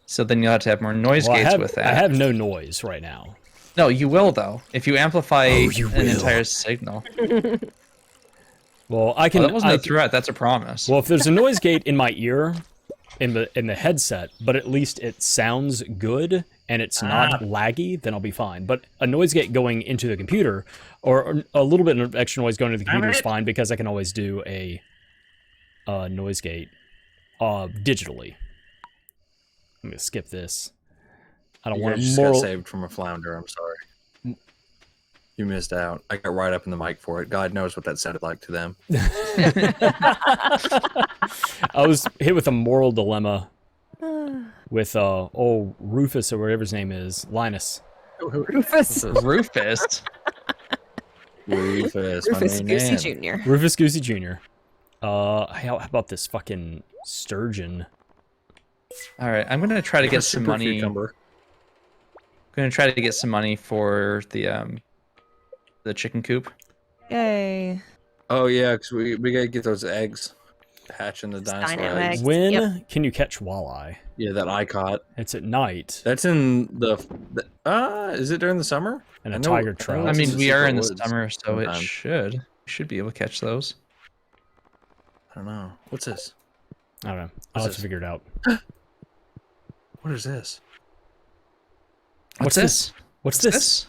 So then you'll have to have more noise Well, gates with that. I have no noise right now. No, you will though. If you amplify you an will. entire signal. Well, I can. Well, that wasn't I a threat, that's a promise. Well, if there's a noise gate in my ear, in the headset, but at least it sounds good and it's not laggy, then I'll be fine. But a noise gate going into the computer, or a little bit of extra noise going to the computer is fine because I can always do a noise gate digitally. I'm gonna skip this. I don't You want guys a just got moral. saved from a flounder. I'm sorry. You missed out. I got right up in the mic for it. God knows what that sounded like to them. I was hit with a moral dilemma with old Rufus or whatever his name is, Linus. Rufus. Rufus. Rufus, my Rufus main Goosey man. Jr. Rufus Goosey Jr. How about this fucking sturgeon? All right, I'm gonna try to get some Super money. cucumber. Gonna try to get some money for the chicken coop. Yay. Oh yeah, because we gotta get those eggs hatching the dinosaur Dino eggs. eggs. When Yep. can you catch walleye? Yeah, that I caught. It's at night, That's in the is it during the summer? and a I know- tiger I know trout. I it's mean, in we are in the Secret Woods summer, so it sometime. should be able to catch those. I don't know. What's this? I don't know. I'll What's have to this? figure it out. What is this? What's this? What's this?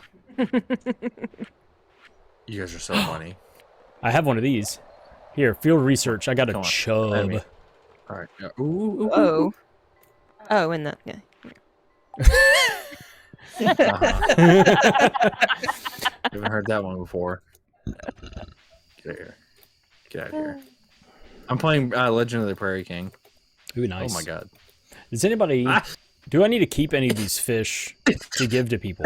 You guys are so funny. I have one of these. Here, field research. I got a Come on, chub. let me- All right. Yeah. Ooh, ooh, ooh, Oh. Oh, and the yeah. Haven't heard that one before. Get out of here. Get out of here. I'm playing Legend of the Prairie King. Ooh, nice. Oh my god. Does anybody? Ah. Do I need to keep any of these fish to give to people?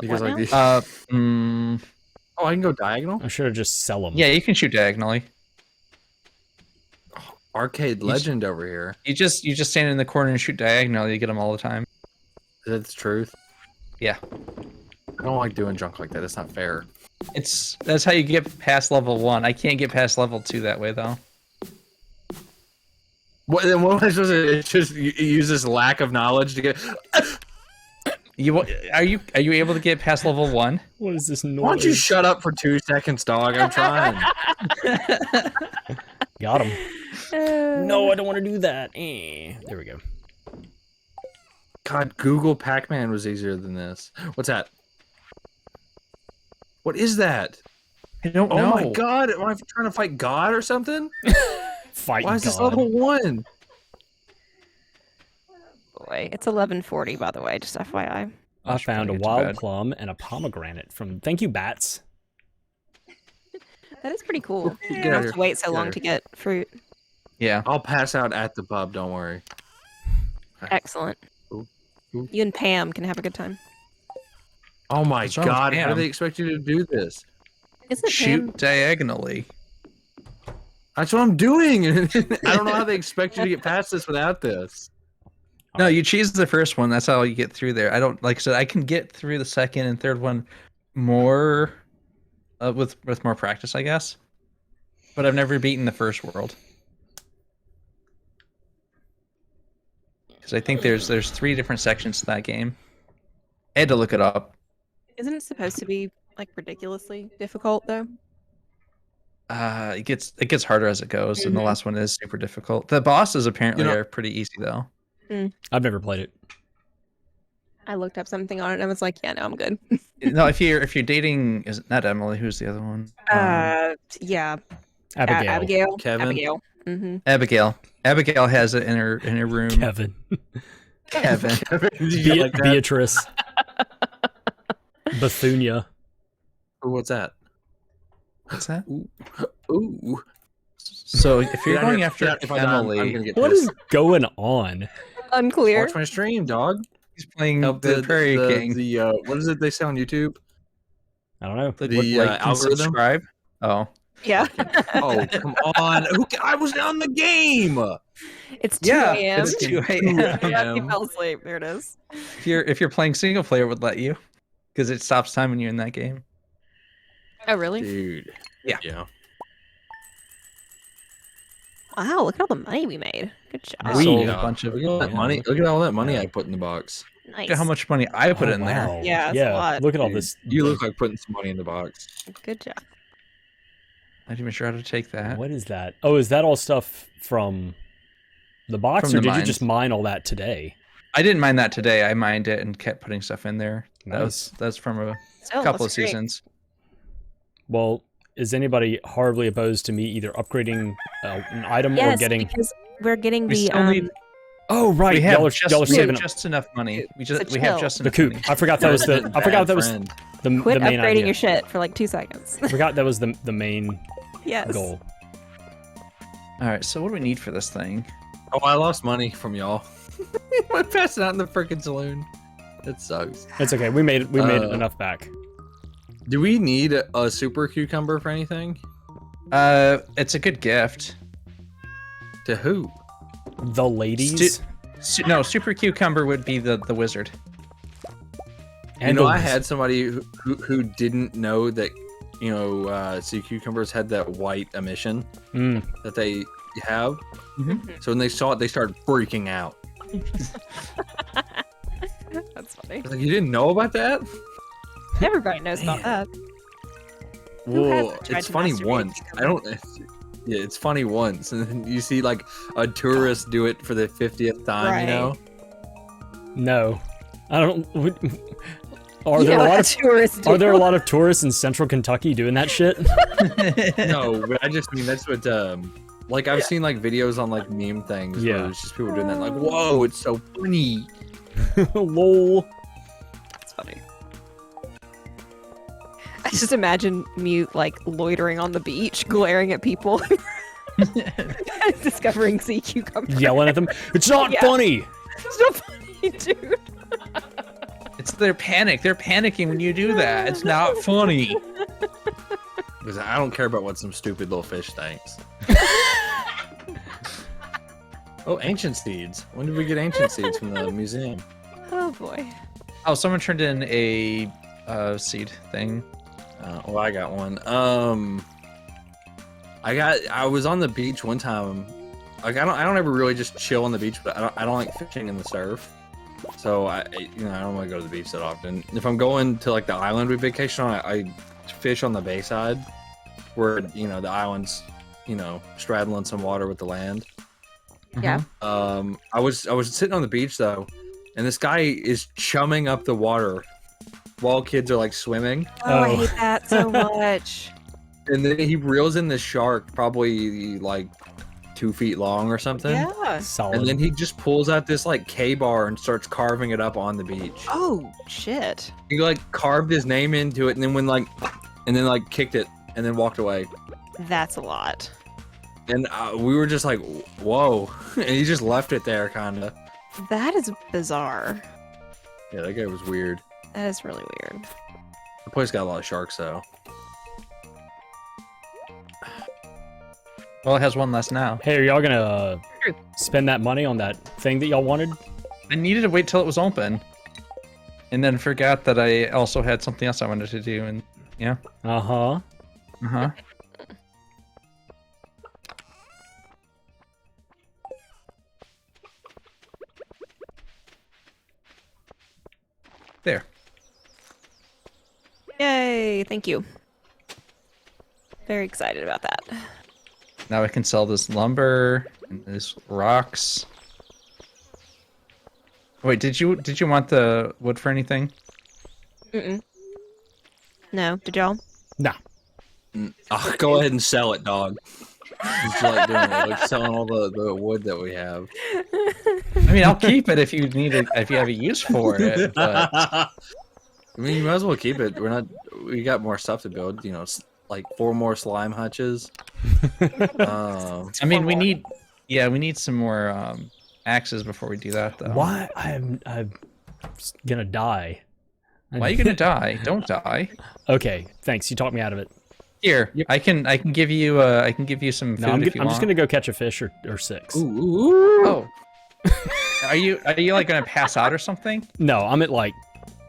Because What like now? these... Oh, I can go diagonal? I should have just sell them. Yeah, you can shoot diagonally. Arcade Legend over here. You just stand in the corner and shoot diagonally. You get them all the time. Is that the truth? Yeah, I don't like doing junk like that. It's not fair. that's how you get past level 1. I can't get past level 2 that way though. What am I supposed to just use this lack of knowledge to get? Are you able to get past level 1? What is this noise? Why don't you shut up for 2 seconds, dog? I'm trying. Got him. No, I don't want to do that. There we go. God, Google Pac-Man was easier than this. What's that? What is that? I don't Oh know. my god, am I trying to fight God or something? Fight Why is this God. level 1? Boy, it's 11:40 by the way, just FYI. I should found a probably get to wild bed. plum and a pomegranate from. Thank you, bats. That is pretty cool. Get You out don't have here. to wait so Get long out to get fruit. Yeah. I'll pass out at the pub, don't worry. Excellent. Ooh, ooh. You and Pam can have a good time. Oh my What's wrong with god, how do Pam? they expect you to do this? Isn't Shoot Pam? diagonally. That's what I'm doing. I don't know how they expect you to get past this without this. No, you cheese the first one. That's how you get through there. I don't like I said. I can get through the second and third one more with more practice, I guess. But I've never beaten the first world because I think there's 3 different sections to that game. I had to look it up. Isn't it supposed to be like ridiculously difficult though? It gets harder as it goes, and the Mhm. last one is super difficult. The bosses apparently You know- are pretty easy though. I've never played it. I looked up something on it and I was like, yeah, no, I'm good. No, if you're dating, is it not Emily? Who's the other one? Yeah. Abigail. Abigail. Kevin? Abigail. Mm-hmm. Abigail. Abigail has it in her room. Kevin. Kevin. Did you get like that? Beatrice. Bethunia. Ooh, what's that? What's that? Ooh. So if you're Get out going here. after Get out. If I die, I'm Emily, gonna get What pissed. is going on? Unclear. Watch my stream, dog. He's playing Help the Prairie King. What is it they say on YouTube? I don't know. The Like and algorithm? subscribe. Oh, Yeah. Oh, come on. I was on the game. It's 2 yeah, a.m. it's 2 Yeah, a.m. he fell asleep. There it is. If you're playing single player, it would let you, because it stops time when you're in that game. Oh, really? Dude. Yeah. Wow, look at all the money we made. Good job. I sold a bunch of Look at all that yeah, money. Look at all that money I put in the box. Nice. Look at how much money I put Oh, in there. wow. Yeah, it's a yeah. lot. Look at all Dude, this. You look like putting some money in the box. Good job. I didn't even sure how to take that. What is that? Oh, is that all stuff from the box, From or the did you just mines. mine all that today? I didn't mine that today. I mined it and kept putting stuff in there. Nice. That's from a So, couple of that's great. seasons. Well, is anybody horribly opposed to me either upgrading an item or Yes, getting? because we're getting We the still need. Oh, right. We have y'all are just, saving up just enough money. We So just we have chill. just the enough coop. money. I forgot that was the. I forgot that was Friend. the quit main upgrading idea. your shit for like 2 seconds. I forgot that was the main Yes. goal. All right. So what do we need for this thing? Oh, I lost money from y'all. I passed it out in the freaking saloon. That sucks. It's okay. We made Uh, enough back. Do we need a super cucumber for anything? It's a good gift. To who? The ladies. No, Super Cucumber would be the wizard. You know, the- I had somebody who didn't know that, sea cucumbers had that white emission Mm. that they have. Mhm. So when they saw it, they started freaking out. That's funny. I was like, you didn't know about that? Everybody knows about that. Who Well, hasn't tried it's to funny masturbate once. I don't. Yeah, it's funny once, and then you see like a tourist do it for the 50th time. Right. You know? No, I don't. Are You there know a lot how of tourists do. Are there a lot of tourists in Central Kentucky doing that shit? No, but I just mean that's what. Like I've seen like videos on like meme things. Yeah. Where it's just people doing that. Like, whoa, it's so funny. Lol. That's funny. I just imagine me like loitering on the beach, glaring at people, discovering sea cucumber. Yelling at them. It's not Yeah. funny. It's not funny, dude. It's their panic. They're panicking when you do that. It's not funny. Because I don't care about what some stupid little fish thinks. Oh, ancient seeds. When did we get ancient seeds from the museum? Oh boy. Oh, someone turned in a seed thing. Well, I got one. I was on the beach one time. Like I don't ever really just chill on the beach, but I don't like fishing in the surf. So I don't want to go to the beach that often. If I'm going to like the island we vacation on, I fish on the bay side, where the island's straddling some water with the land. Yeah. I was sitting on the beach though, and this guy is chumming up the water while kids are like swimming. Oh, I Oh. hate that so much. And then he reels in this shark, probably like 2 feet long or something. Yeah. Solid. And then he just pulls out this like K-bar and starts carving it up on the beach. Oh shit. He like carved his name into it, and then kicked it, and then walked away. That's a lot. And we were just like, whoa. And he just left it there, kind of. That is bizarre. Yeah, that guy was weird. That is really weird. The place got a lot of sharks, though. Well, it has one less now. Hey, are y'all gonna spend that money on that thing that y'all wanted? I needed to wait till it was open, and then forgot that I also had something else I wanted to do. And yeah, Uh huh. There. Yay, thank you. Very excited about that. Now I can sell this lumber and these rocks. Wait, did you want the wood for anything? Mm-mm. No, did y'all? Nah. Oh, go ahead and sell it, dog. Just like doing it, like selling all the wood that we have. I mean, I'll keep it if you need it, if you have a use for it. But I mean, you might as well keep it. We got more stuff to build. Like 4 more slime hutches. I mean, we need some more axes before we do that, though. Why? gonna die. Why are you gonna die? Don't die. Okay, thanks. You talked me out of it. Here, I can give you some food No, I'm if you just want. gonna go catch a fish or 6. Oh. Are you like gonna pass out or something? No, I'm at like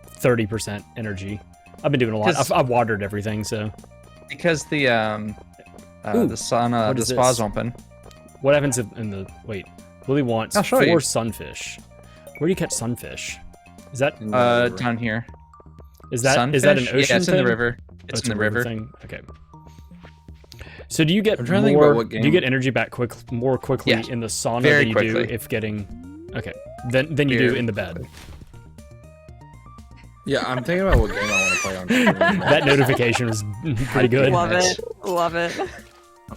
30% energy. I've been doing a lot. 'Cause- I've watered everything, so. Because the what is spa's this? open. What happens in the wait? Willie wants I'll show 4 you. sunfish. Where do you catch sunfish? Is that Down here. is that an Sunfish? ocean Yeah, it's in thing? the river. Oh, It's in the river. thing. Okay. So do you get I'm trying to think about more? what Do you game- get energy back more quickly Yeah, in the sauna very than you quickly. do if getting? Okay. Than you do Very in the bed. Yeah, I'm thinking about what game I want to play on stream. That notification was pretty good. Love it. Love it.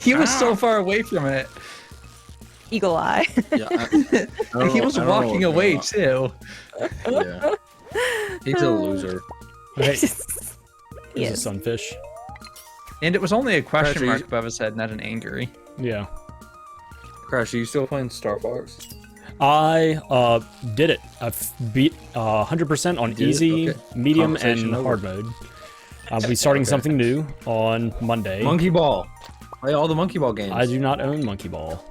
He was so far away from it. Eagle eye. Yeah, I don't He know- was I don't know walking what away game too. Yeah. He's a loser. Okay. Yes. There's a sunfish. And it was only a question Actually- mark above his head, not an angry. Yeah. Crash, are you still playing Star Fox? I did it. I've beat 100% on You did it? easy, Okay. medium, Conversation and over. hard mode. I'll be starting Okay. something new on Monday. Monkey Ball. Play all the Monkey Ball games. I do not own Monkey Ball.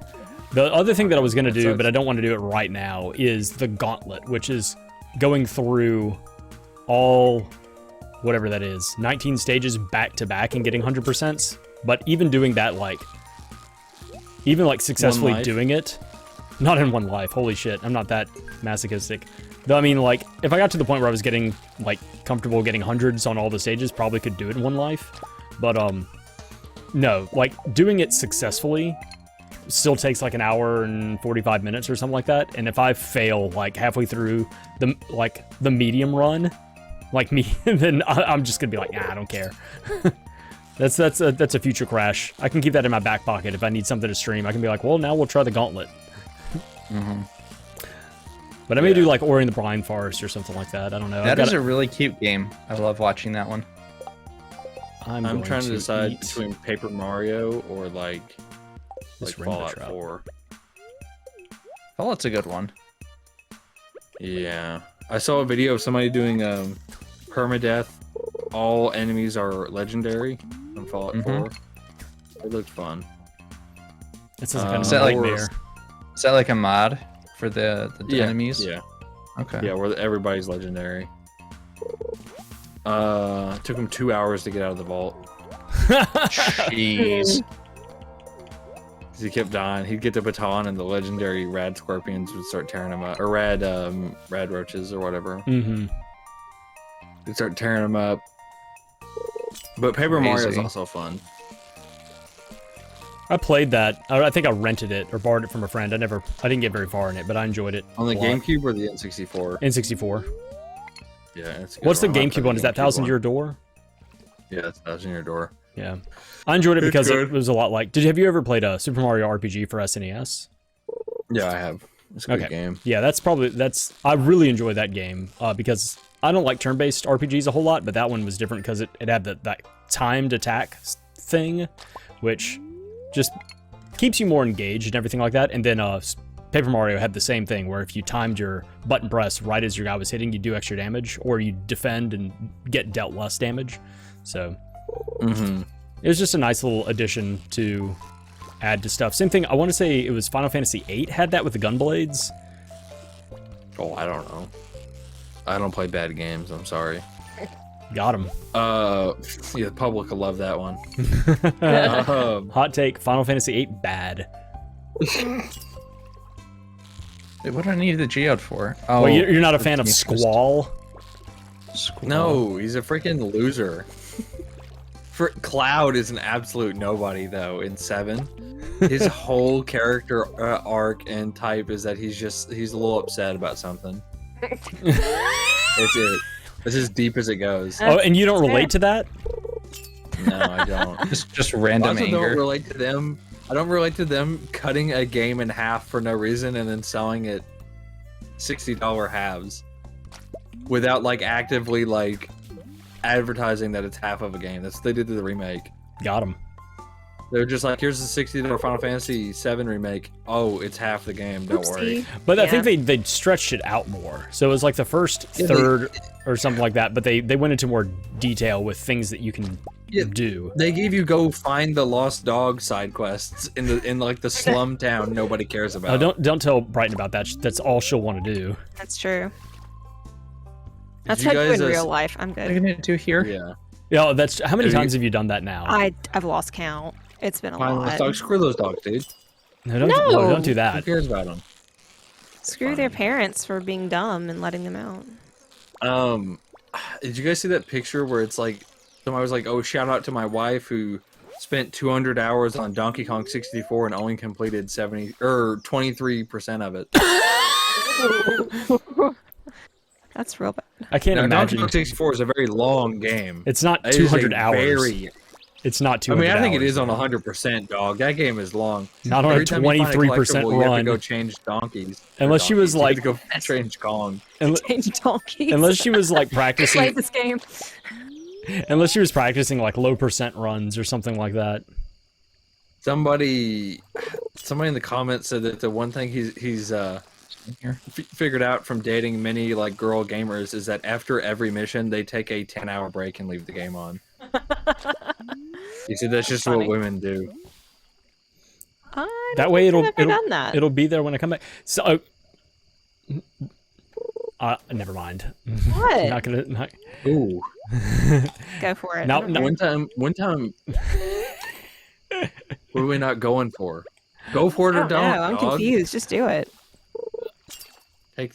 The other thing that I was going to do, sucks. but I don't want to do it right now, is the Gauntlet, which is going through all, whatever that is, 19 stages back to back and getting 100%. But even doing that, even successfully life? doing it, not in one life, holy shit, I'm not that masochistic. Though, I mean, if I got to the point where I was getting, comfortable getting hundreds on all the stages, probably could do it in one life. But, no, doing it successfully still takes an hour and 45 minutes or something like that. And if I fail halfway through the medium run, me, then I'm just gonna be nah, I don't care. that's a future crash. I can keep that in my back pocket if I need something to stream. I can be well, now we'll try the Gauntlet. But I may do Ori and the Blind Forest or something like that. I don't know. That is a really cute game. I love watching that one. I'm I'm going trying to decide eat between Paper Mario or this rainbow Fallout trout. 4. Oh, that's a good one. Yeah. I saw a video of somebody doing permadeath. All enemies are legendary on Fallout 4. It looked fun. It sounds like Is a that like- nightmare. Is that like a mod for the enemies? Yeah. Okay. Yeah, where everybody's legendary. Took him 2 hours to get out of the vault. Jeez. 'Cause he kept dying. He'd get the baton and the legendary rad scorpions would start tearing him up. Or rad roaches or whatever. Mm-hmm. They'd start tearing him up. But Paper Mario is Crazy. also fun. I played that. I think I rented it or borrowed it from a friend. I didn't get very far in it, but I enjoyed it. On the a lot. GameCube or the N64? N64. Yeah, it's a good What's the one. I like GameCube one? Is that GameCube Thousand one. Year Door? Yeah, it's Thousand Year Door. Yeah. I enjoyed it It's because good. it was a lot have you ever played a Super Mario RPG for SNES? Yeah, I have. It's a good Okay. game. Yeah, I really enjoyed that game because I don't like turn-based RPGs a whole lot, but that one was different because it had that timed attack thing, which just keeps you more engaged and everything like that. And then Paper Mario had the same thing where if you timed your button press right as your guy was hitting, you do extra damage, or you defend and get dealt less damage. So it was just a nice little addition to add to stuff. Same thing, I want to say it was Final Fantasy VIII had that with the gunblades. Oh, I don't know. I don't play bad games. I'm sorry. Got him. Yeah, the public will love that one. Hot take, Final Fantasy VIII bad. Wait, what do I need the geode for? Oh, Well, you're not a fan of yeah, Squall? Squall. No, he's a freaking loser. Cloud is an absolute nobody though in 7. His whole character arc and type is that he's a little upset about something. It's it. It's as deep as it goes. Oh, and you don't relate to that? No, I don't. Just I random also don't anger. relate to them. I don't relate to them cutting a game in half for no reason and then selling it $60 halves without actively advertising that it's half of a game. That's what they did to the remake. Got him. They're just like, here's the $60 Final Fantasy VII remake. Oh, it's half the game. Don't worry. Oopsie. But I Yeah. think they stretched it out more. So it was like the first third or something like that. But they went into more detail with things that you can do. They gave you go find the lost dog side quests in like the slum town nobody cares about. Don't tell Brighton about that. That's all she'll want to do. That's true. That's you how I do guys, in real life. I'm What are good. you gonna do here? Yeah. Yeah, that's how many Have you- times have you done that now? I've lost count. It's been a Find those lot. dogs. Screw those dogs, dude. No, don't do Who that. cares about them? Screw their parents for being dumb and letting them out. Did you guys see that picture where it's like somebody was like, "Oh, shout out to my wife who spent 200 hours on Donkey Kong 64 and only completed 23% of it." That's real bad. I can't Now, Donkey imagine. Kong 64 is a very long game. It's not It is 200 a hours. very- It's not I 200 mean, I think it hours. is on 100%, dog. That game is long. Not on a Every time you find 23% collectible, You have run. to go change donkeys. Unless she was You have like- to go change Kong. Change donkeys. Unless she was like Play practicing, this game. unless she was practicing like low percent runs or something like that. Somebody in the comments said that the one thing he's figured out from dating many like girl gamers is that after every mission they take a 10-hour break and leave the game on. He said that's just Funny. what women do. That way I've never done that. it'll be there when I come back. So, never mind. What? Not gonna. Not, Ooh. Go for it. No, I don't no. know. One time. What are we not going for? Go for it I or don't don't. know. I'm dog. confused. Just do it. Take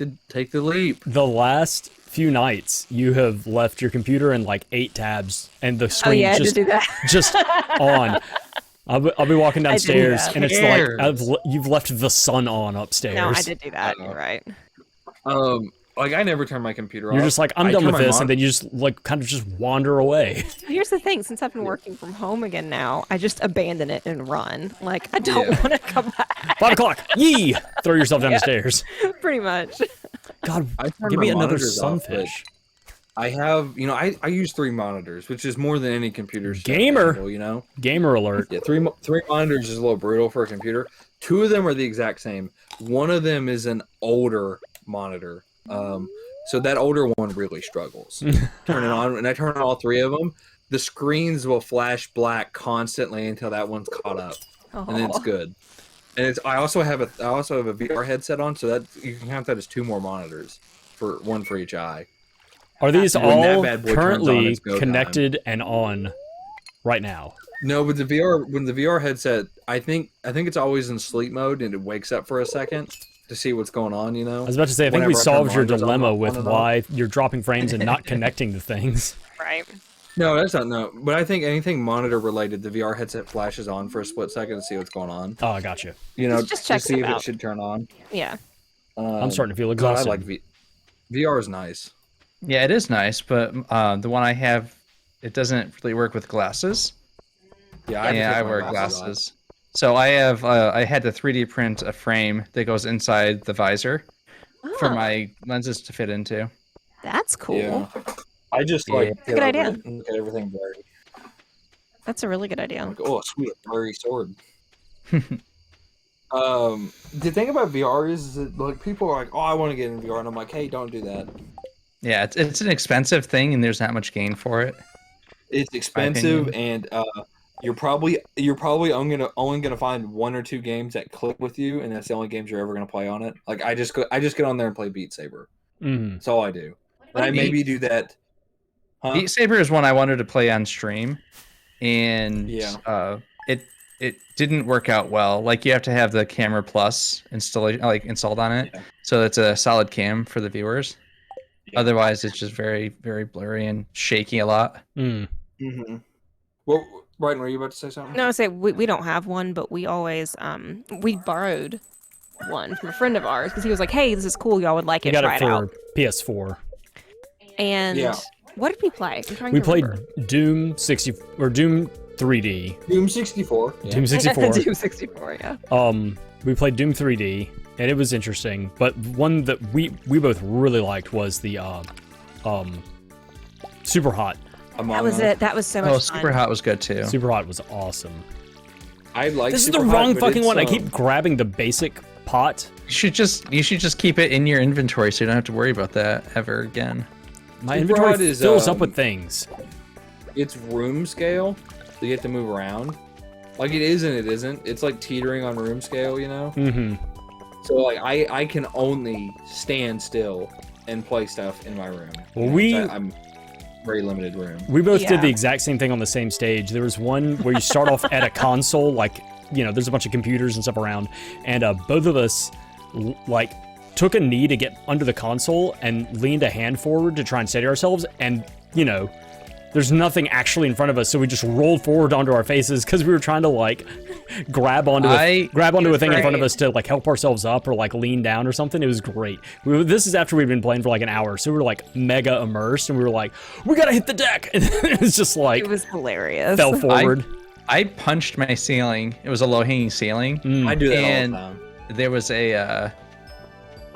the leap. the last few nights, you have left your computer in like 8 tabs, and the screen I just did do that. just on. I'll be walking I did do downstairs, that. and it's Cares. like you've left the sun on upstairs. No, I did do that. You're right. Like I never turn my computer off. You're just like, I'm I done turn with my this, mon- and then you just like kind of just wander away. Here's the thing. Since I've been working from home again now, I just abandon it and run. Like, I don't Yeah. want to come back. 5 o'clock, yee! Throw yourself down the stairs. Pretty much. God, I turn give my me another monitors off, but sunfish. I have, I use 3 monitors, which is more than any computer. should Gamer. handle, Gamer alert. Yeah, three monitors is a little brutal for a computer. 2 of them are the exact same. One of them is an older monitor. So that older one really struggles. Turn it on, and I turn on all 3 of them. The screens will flash black constantly until that one's caught up, and then it's Oh. good. And I also have a VR headset on, so that you can count that as 2 more monitors, for one for each eye. Are these When that all bad boy turns on, currently it's go time. connected and on right now? No, with the VR headset, I think it's always in sleep mode, and it wakes up for a second to see what's going on. I was about to say, I think we Whenever I turn solved your monitors on dilemma and with off. why you're dropping frames and not connecting to things. Right. No, that's not no. But I think anything monitor related, the VR headset flashes on for a split second to see what's going on. Oh, I got you. Just to check see them if out. it should turn on. Yeah. I'm starting to feel God, I exhausted. like VR is nice. Yeah, it is nice, but the one I have, it doesn't really work with glasses. Yeah, I, I wear glasses. So I have I had to 3D print a frame that goes inside the visor for Oh, my lenses to fit into. That's cool. Yeah. I just Yeah. like That's a get good over idea. it and look at everything blurry. That's a really good idea. I'm like, oh, sweet, a blurry sword. The thing about VR is that like people are like, oh, I want to get in VR, and I'm like, hey, don't do that. Yeah, it's an expensive thing, and there's not much gain for it. It's expensive, and you're probably only gonna find 1 or 2 games that click with you, and that's the only games you're ever gonna play on it. Like I just get on there and play Beat Saber. Mhm. That's all I do. And I maybe do that. Huh? Beat Saber is one I wanted to play on stream, and Yeah. it didn't work out well. Like you have to have the camera plus installed on it, Yeah. so it's a solid cam for the viewers. Yeah. Otherwise, it's just very, very blurry and shaky a lot. Mm. Mm-hmm. Well, Brighton, were you about to say something? No, I say we don't have one, but we always we borrowed one from a friend of ours because he was like, "Hey, this is cool. Y'all would like You it. got Try it it out." for PS4. And Yeah. what did we play? I'm trying We to played remember. Doom 60 or Doom 3D. Doom 64. Yeah. Doom 64. Doom 64, yeah. We played Doom 3D, and it was interesting. But one that we both really liked was the Super Hot. Among That was Us. it. That was so much Oh, fun. Super Hot was good too. Super Hot was awesome. I like. This is super the hot, wrong but fucking it's, one. I keep grabbing the basic pot. You should just keep it in your inventory so you don't have to worry about that ever again. My Super inventory hot is, fills up with things. It's room scale, so you have to move around. Like it is and it isn't. It's like teetering on room scale, you know. Mm-hmm. So like I can only stand still and play stuff in my room. Well, I'm very limited room. We both did the Yeah. exact same thing on the same stage. There was one where you start off at a console, like, you know, there's a bunch of computers and stuff around, and both of us, like, took a knee to get under the console and leaned a hand forward to try and steady ourselves, and, you know, there's nothing actually in front of us, so we just rolled forward onto our faces because we were trying to, like, grab onto a thing in front of us to, like, help ourselves up or, like, lean down or something. It was great. This is after we'd been playing for, like, an hour, so we were, like, mega immersed, and we were like, we gotta hit the deck! And it was just, like, It was hilarious. fell forward. I punched my ceiling. It was a low-hanging ceiling. I do that And all the time. There was a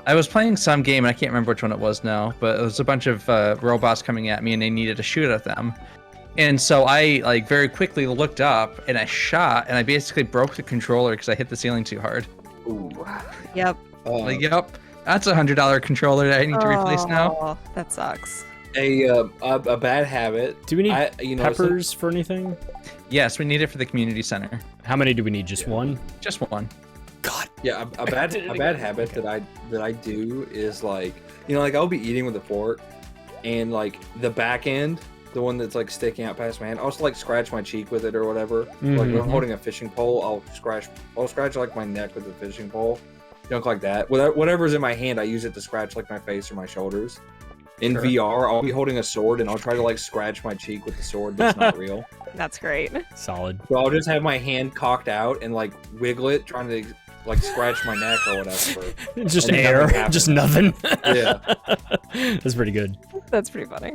I was playing some game, and I can't remember which one it was now, but it was a bunch of robots coming at me, and they needed to shoot at them. And so I, like, very quickly looked up, and I shot, and I basically broke the controller because I hit the ceiling too hard. Ooh. Yep. Like, yep, that's a $100 controller that I need to replace now. Oh, that sucks. A bad habit. Do we need you know, peppers for anything? Yes, we need it for the community center. How many do we need? Just one? Just one. God. Yeah, a bad habit that I do is, like, you know, like I'll be eating with a fork, and like the back end, the one that's like sticking out past my hand, I'll just like scratch my cheek with it or whatever. Like if I'm holding a fishing pole, I'll scratch like my neck with the fishing pole, junk like that. Whatever's in my hand, I use it to scratch like my face or my shoulders. In Sure. VR, I'll be holding a sword and I'll try to like scratch my cheek with the sword that's not real. That's great. Solid. So I'll just have my hand cocked out and like wiggle it, trying to like scratch my neck or whatever. Just And air. nothing happens. Just nothing. Yeah. That's pretty good. That's pretty funny.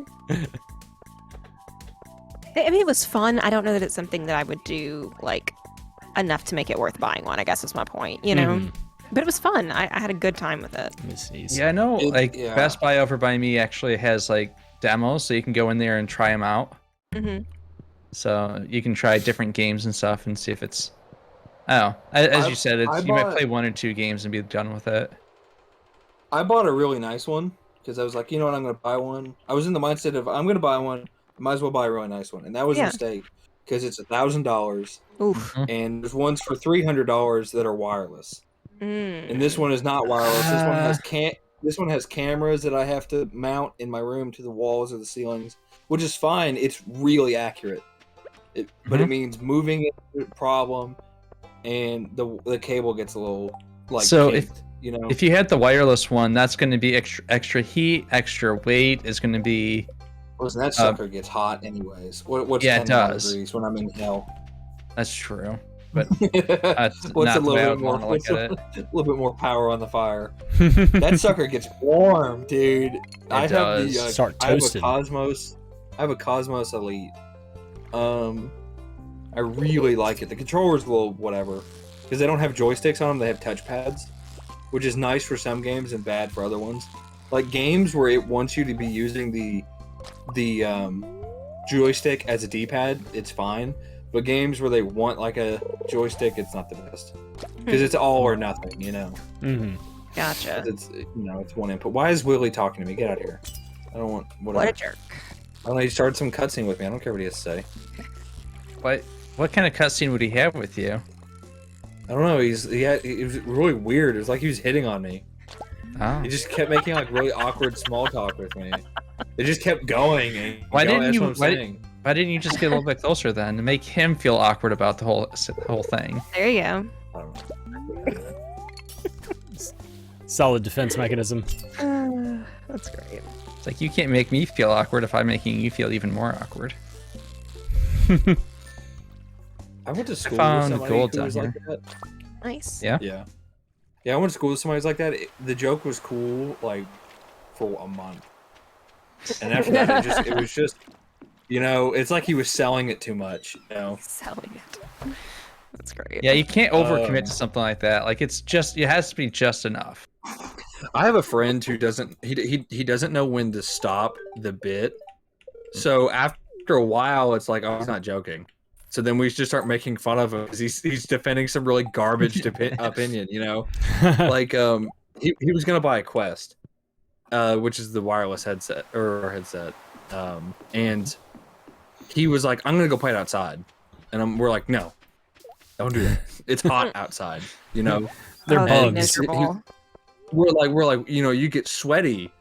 I mean, it was fun. I don't know that it's something that I would do, like, enough to make it worth buying one, I guess is my point, you know? Mhm. But it was fun. I had a good time with it. Let me sneeze. Yeah, I know, like, Yeah. Best Buy over by me actually has, like, demos, so you can go in there and try them out. Hmm. So you can try different games and stuff and see if it's... I don't know. As you said, I you might bought- play 1 or 2 games and be done with it. I bought a really nice one because I was like, you know what, I'm going to buy one. I was in the mindset of, I'm going to buy one, might as well buy a really nice one. And that was a Yeah. mistake because it's $1,000 Oof. and there's ones for $300 that are wireless. Mm. And this one is not wireless. This one has cameras that I have to mount in my room to the walls or the ceilings, which is fine. It's really accurate. But it means moving is a problem, and the cable gets a little like So kinked, you know. If you had the wireless one, that's going to be extra heat, extra weight is going to be... Listen, that sucker gets hot anyways. What's Yeah, it 10 more does. degrees when I'm in hell? That's true. But that's What's not a the way I little would bit more? want to What's look a, at it. little bit more power on the fire? That sucker gets warm, dude. I have does. the Start I have a toasting. Cosmos. I have a Cosmos Elite. I really like it. The controller's a little whatever because they don't have joysticks on them. They have touchpads, which is nice for some games and bad for other ones. Like games where it wants you to be using the joystick as a D-pad, it's fine. But games where they want like a joystick, it's not the best because it's all or nothing, you know. Hmm. Gotcha. It's it's one input. Why is Willie talking to me? Get out of here. I don't want whatever. What a jerk. I don't know. He started some cutscene with me. I don't care what he has to say. What kind of cutscene would he have with you? I don't know. It was really weird. It was like he was hitting on me. Oh. He just kept making like really awkward small talk with me. It just kept going. And Why going. didn't That's you- what I'm why- saying. Why didn't you just get a little bit closer then to make him feel awkward about the whole thing? There you go. I don't know. Solid defense mechanism. That's great. It's like you can't make me feel awkward if I'm making you feel even more awkward. I went to school found with somebody gold who was down like that. Nice. Yeah. Yeah, I went to school with somebody who's like that. The joke was cool, like, for a month. And after that, it was just, you know, it's like he was selling it too much, you know? Selling it. That's great. Yeah, you can't overcommit to something like that. Like it has to be just enough. I have a friend who doesn't he doesn't know when to stop the bit. So after a while it's like, oh, he's not joking. So then we just start making fun of him because he's defending some really garbage opinion, you know? Like, he was going to buy a Quest, which is the wireless headset, and he was like, I'm going to go play it outside. And we're like, no, don't do that. It's hot outside, you know? They're bugs. Miserable. We're like, you know, you get sweaty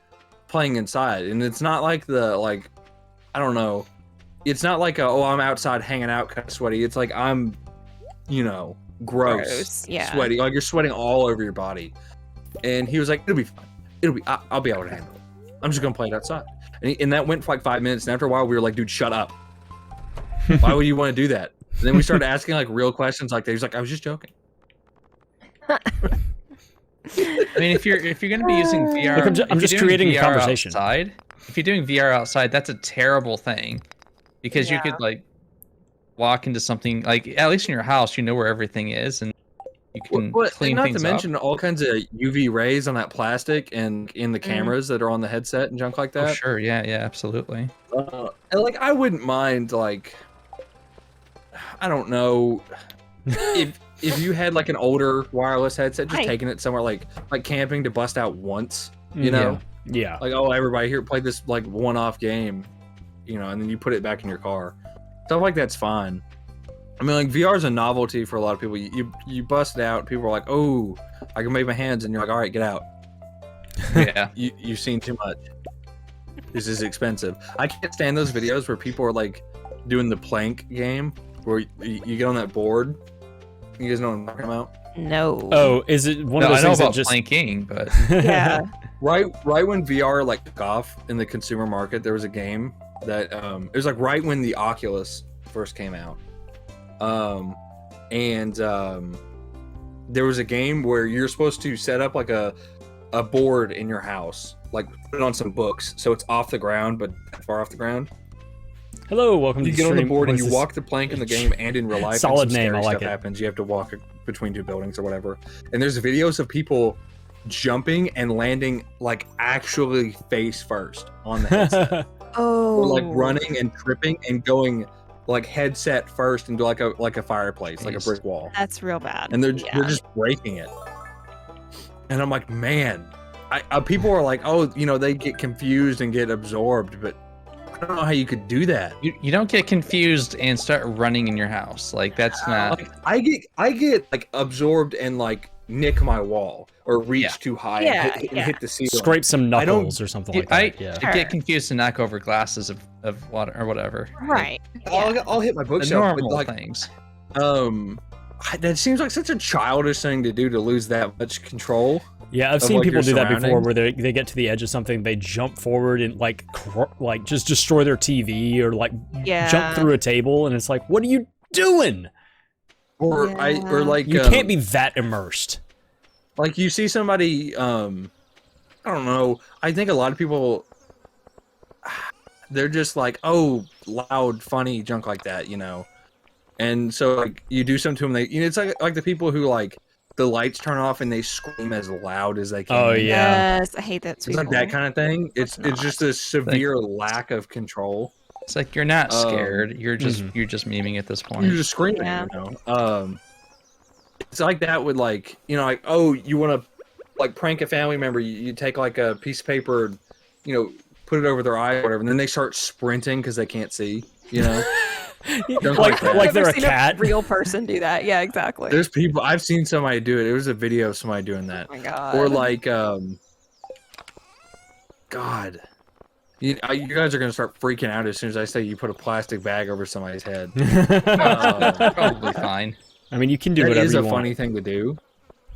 playing inside, and it's not like I don't know, it's not like I'm outside hanging out kind of sweaty. It's like I'm, you know, gross Yeah. sweaty, like you're sweating all over your body. And he was like, it'll be fine. I'll be able to handle it. I'm just gonna play it outside. And that went for like 5 minutes, and after a while we were like, dude, shut up. Why would you want to do that? And then we started asking like real questions like that. He's like, I was just joking. I mean, if you're gonna be using VR, Look, I'm if just you're doing creating a VR conversation. Outside, if you're doing VR outside, that's a terrible thing, because you Yeah. could like walk into something like, at least in your house, you know where everything is, and you can clean and not things to up. mention all kinds of UV rays on that plastic and in the cameras that are on the headset and junk like Oh, that. sure, yeah, absolutely. And like I wouldn't mind like, I don't know, if you had like an older wireless headset, just Right. taking it somewhere like camping to bust out once, you know, Yeah. like, oh, everybody here play this like one-off game, you know, and then you put it back in your car. Stuff like that's fine. I mean, like VR is a novelty for a lot of people. You bust it out, people are like, oh, I can move my hands, and you're like, all right, get out. Yeah. You've seen too much. This is expensive. I can't stand those videos where people are like doing the plank game, where you get on that board. You guys know what I'm talking about? No. Oh, is it one No, of I those know things that about just planking, but Yeah. Right when VR like took off in the consumer market, there was a game that it was like right when the Oculus first came out. There was a game where you're supposed to set up like a board in your house, like put it on some books so it's off the ground but far off the ground. Hello, welcome You to get the on the stream. board What and is you this? walk the plank in the game and in real life. Solid and some name, scary I like stuff it. happens. You have to walk between two buildings or whatever. And there's videos of people jumping and landing like actually face first on the headset. Oh. Or like running and tripping and going like headset first into like a fireplace, like a brick wall. That's real bad. And they're Yeah. just breaking it. And I'm like, man, people are like, oh, you know, they get confused and get absorbed, but I don't know how you could do that. you don't get confused and start running in your house. Like, that's not. Like I get like absorbed and like nick my wall or reach Yeah. too high Yeah, and yeah. hit the ceiling. Scrape some I don't- knuckles or something I like that. Yeah. Sure. get confused and knock over glasses of water or whatever. Right. I'll hit my The bookshelf, but normal like things. that seems like such a childish thing to do, to lose that much control. Yeah, I've of, seen like, people your do that before, surroundings. where they get to the edge of something, they jump forward and like just destroy their TV or like Yeah. jump through a table, and it's like, what are you doing? Or Yeah. like You can't be that immersed. like you see somebody I don't know, I think a lot of people, they're just like, oh, loud funny junk like that, you know. And so like you do something to them, they, you know, it's like the people who like the lights turn off and they scream as loud as they can. Oh, yeah. Yes, I hate that. It's like that kind of thing. It's That's just a severe lack of control. It's like you're not scared. You're just Mhm. you're just memeing at this point. You're just screaming, Yeah. you know. It's like that with like, you know, like, oh, you want to like prank a family member, you take like a piece of paper, you know, put it over their eye or whatever, and then they start sprinting because they can't see, you know. Don't like that. like I've they're never a seen cat. real person do that. Yeah, exactly. There's people, I've seen somebody do it. It was a video of somebody doing that. Oh my god. Or like, God, you guys are gonna start freaking out as soon as I say you put a plastic bag over somebody's head. Probably fine. I mean, you can do That whatever is you a want. funny thing to do,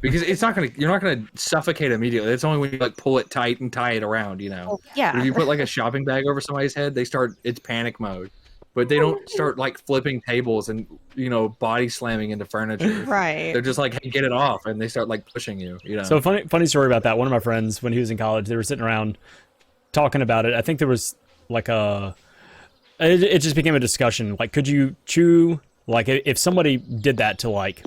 because it's not gonna, you're not gonna suffocate immediately. It's only when you like pull it tight and tie it around, you know. Well, But yeah. if you put like a shopping bag over somebody's head, it's panic mode. But they don't start like flipping tables and, you know, body slamming into furniture. Right. They're just like, hey, get it off, and they start like pushing you, you know. So funny story about that. One of my friends, when he was in college, they were sitting around talking about it. I think there was like it just became a discussion. Like, could you chew, like if somebody did that to like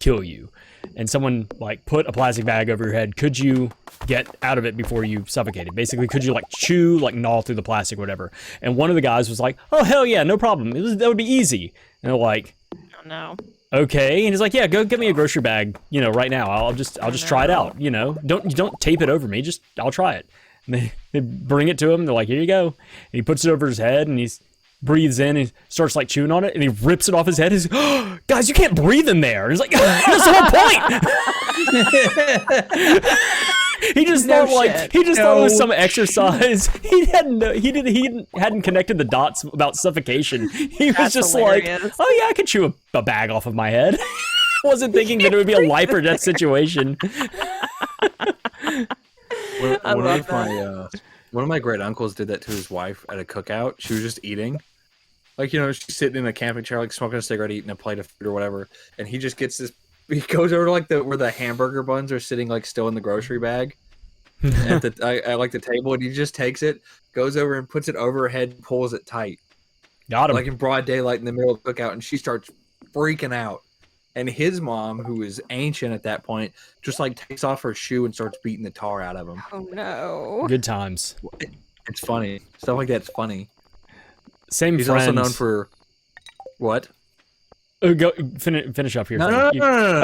kill you. And someone like put a plastic bag over your head. Could you get out of it before you suffocated? Basically, could you like chew, like gnaw through the plastic, or whatever? And one of the guys was like, "Oh hell yeah, no problem. That would be easy." And they're like, Oh no. "Okay." And he's like, "Yeah, go get me a grocery bag, right now. I'll just try it out. Don't tape it over me. Just I'll try it." And they bring it to him. They're like, "Here you go." And he puts it over his head, and he's breathes in and starts like chewing on it, and he rips it off his head. He's like, "Oh, guys, you can't breathe in there." And he's like, "That's the whole point." He just thought thought it was some exercise. He hadn't connected the dots about suffocation. He was just hilarious. like, "Oh yeah, I could chew a bag off of my head." Wasn't thinking that it would be a life or death situation. One of my great uncles did that to his wife at a cookout. She was just eating. Like, she's sitting in a camping chair, like smoking a cigarette, eating a plate of food or whatever. And he just gets this, he goes over to like where the hamburger buns are sitting, like still in the grocery bag at the table. And he just takes it, goes over and puts it over her head, and pulls it tight. Got him. Like in broad daylight in the middle of the cookout. And she starts freaking out. And his mom, who is ancient at that point, just like takes off her shoe and starts beating the tar out of him. Oh no. Good times. It's funny. Stuff like that's funny. Same He's friend. also known for what? Go finish up here. No.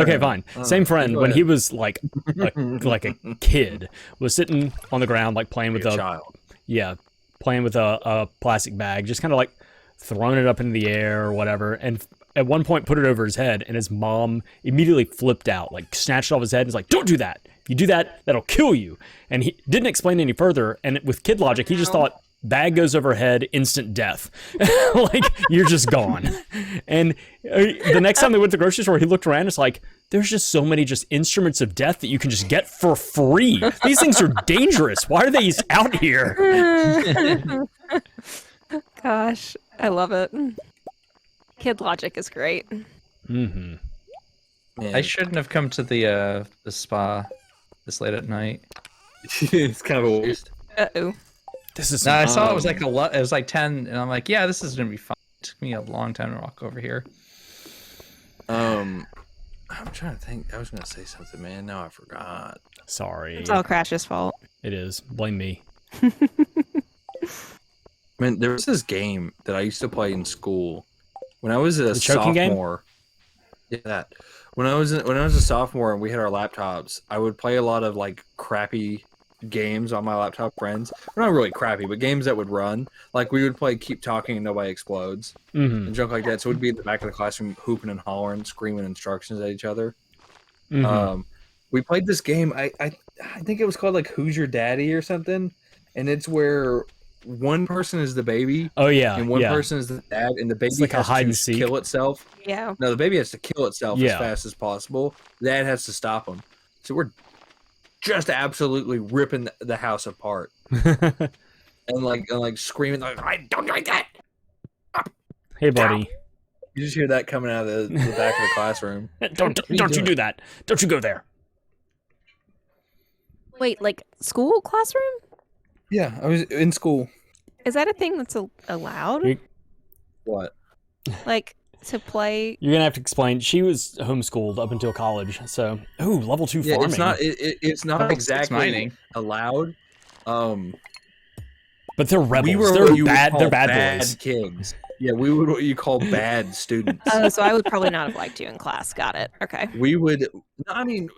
Okay, fine. Same friend when ahead. he was like a kid was sitting on the ground like playing with child. Playing with a plastic bag, just kind of like throwing it up into the air or whatever, and at one point put it over his head, and his mom immediately flipped out, like snatched it off his head and was like, "Don't do that. If you do that, that'll kill you." And he didn't explain any further, and with kid logic, he just thought, bag goes over head, instant death. Like, you're just gone. And the next time they went to the grocery store, he looked around, it's like, there's just so many just instruments of death that you can just get for free. These things are dangerous. Why are they out here? Gosh, I love it. Kid logic is great. Mm-hmm. Man, I shouldn't have come to the spa this late at night. it's kind of a waste. Uh-oh. This is No, I saw it was like it was like 10, and I'm like, yeah, this is gonna be fun. It took me a long time to walk over here. I'm trying to think. I was gonna say something, man. Now I forgot. Sorry. It's all Crash's fault. It is. Blame me. Man, there was this game that I used to play in school when I was a choking game? sophomore. Yeah, that. When I was a sophomore and we had our laptops, I would play a lot of like crappy games on my laptop. Friends, well, not really crappy, but games that would run. Like we would play Keep Talking and Nobody Explodes and junk like that. So we'd be in the back of the classroom hooping and hollering, screaming instructions at each other. We played this game. I think it was called like Who's Your Daddy or something, and it's where one person is the baby. Oh yeah, and one person is the dad, and the baby like a has hide and to seek. kill itself. Yeah. No, the baby has to kill itself Yeah. as fast as possible. Dad has to stop him. So we're just absolutely ripping the house apart, and like screaming like, "I don't like that!" Hey, buddy. You just hear that coming out of the back of the classroom. Don't you do that. Don't you go there. Wait, like school classroom? Yeah, I was in school. Is that a thing that's allowed? What? Like to play? You're gonna have to explain. She was homeschooled up until college, so level 2 Yeah, farming. it's not It's exactly mining. allowed. But they're rebels. We were they're what you would bad. call They're bad boys. kids. Yeah, we would what you call bad students. Oh, so I would probably not have liked you in class. Got it. Okay. We would. I mean,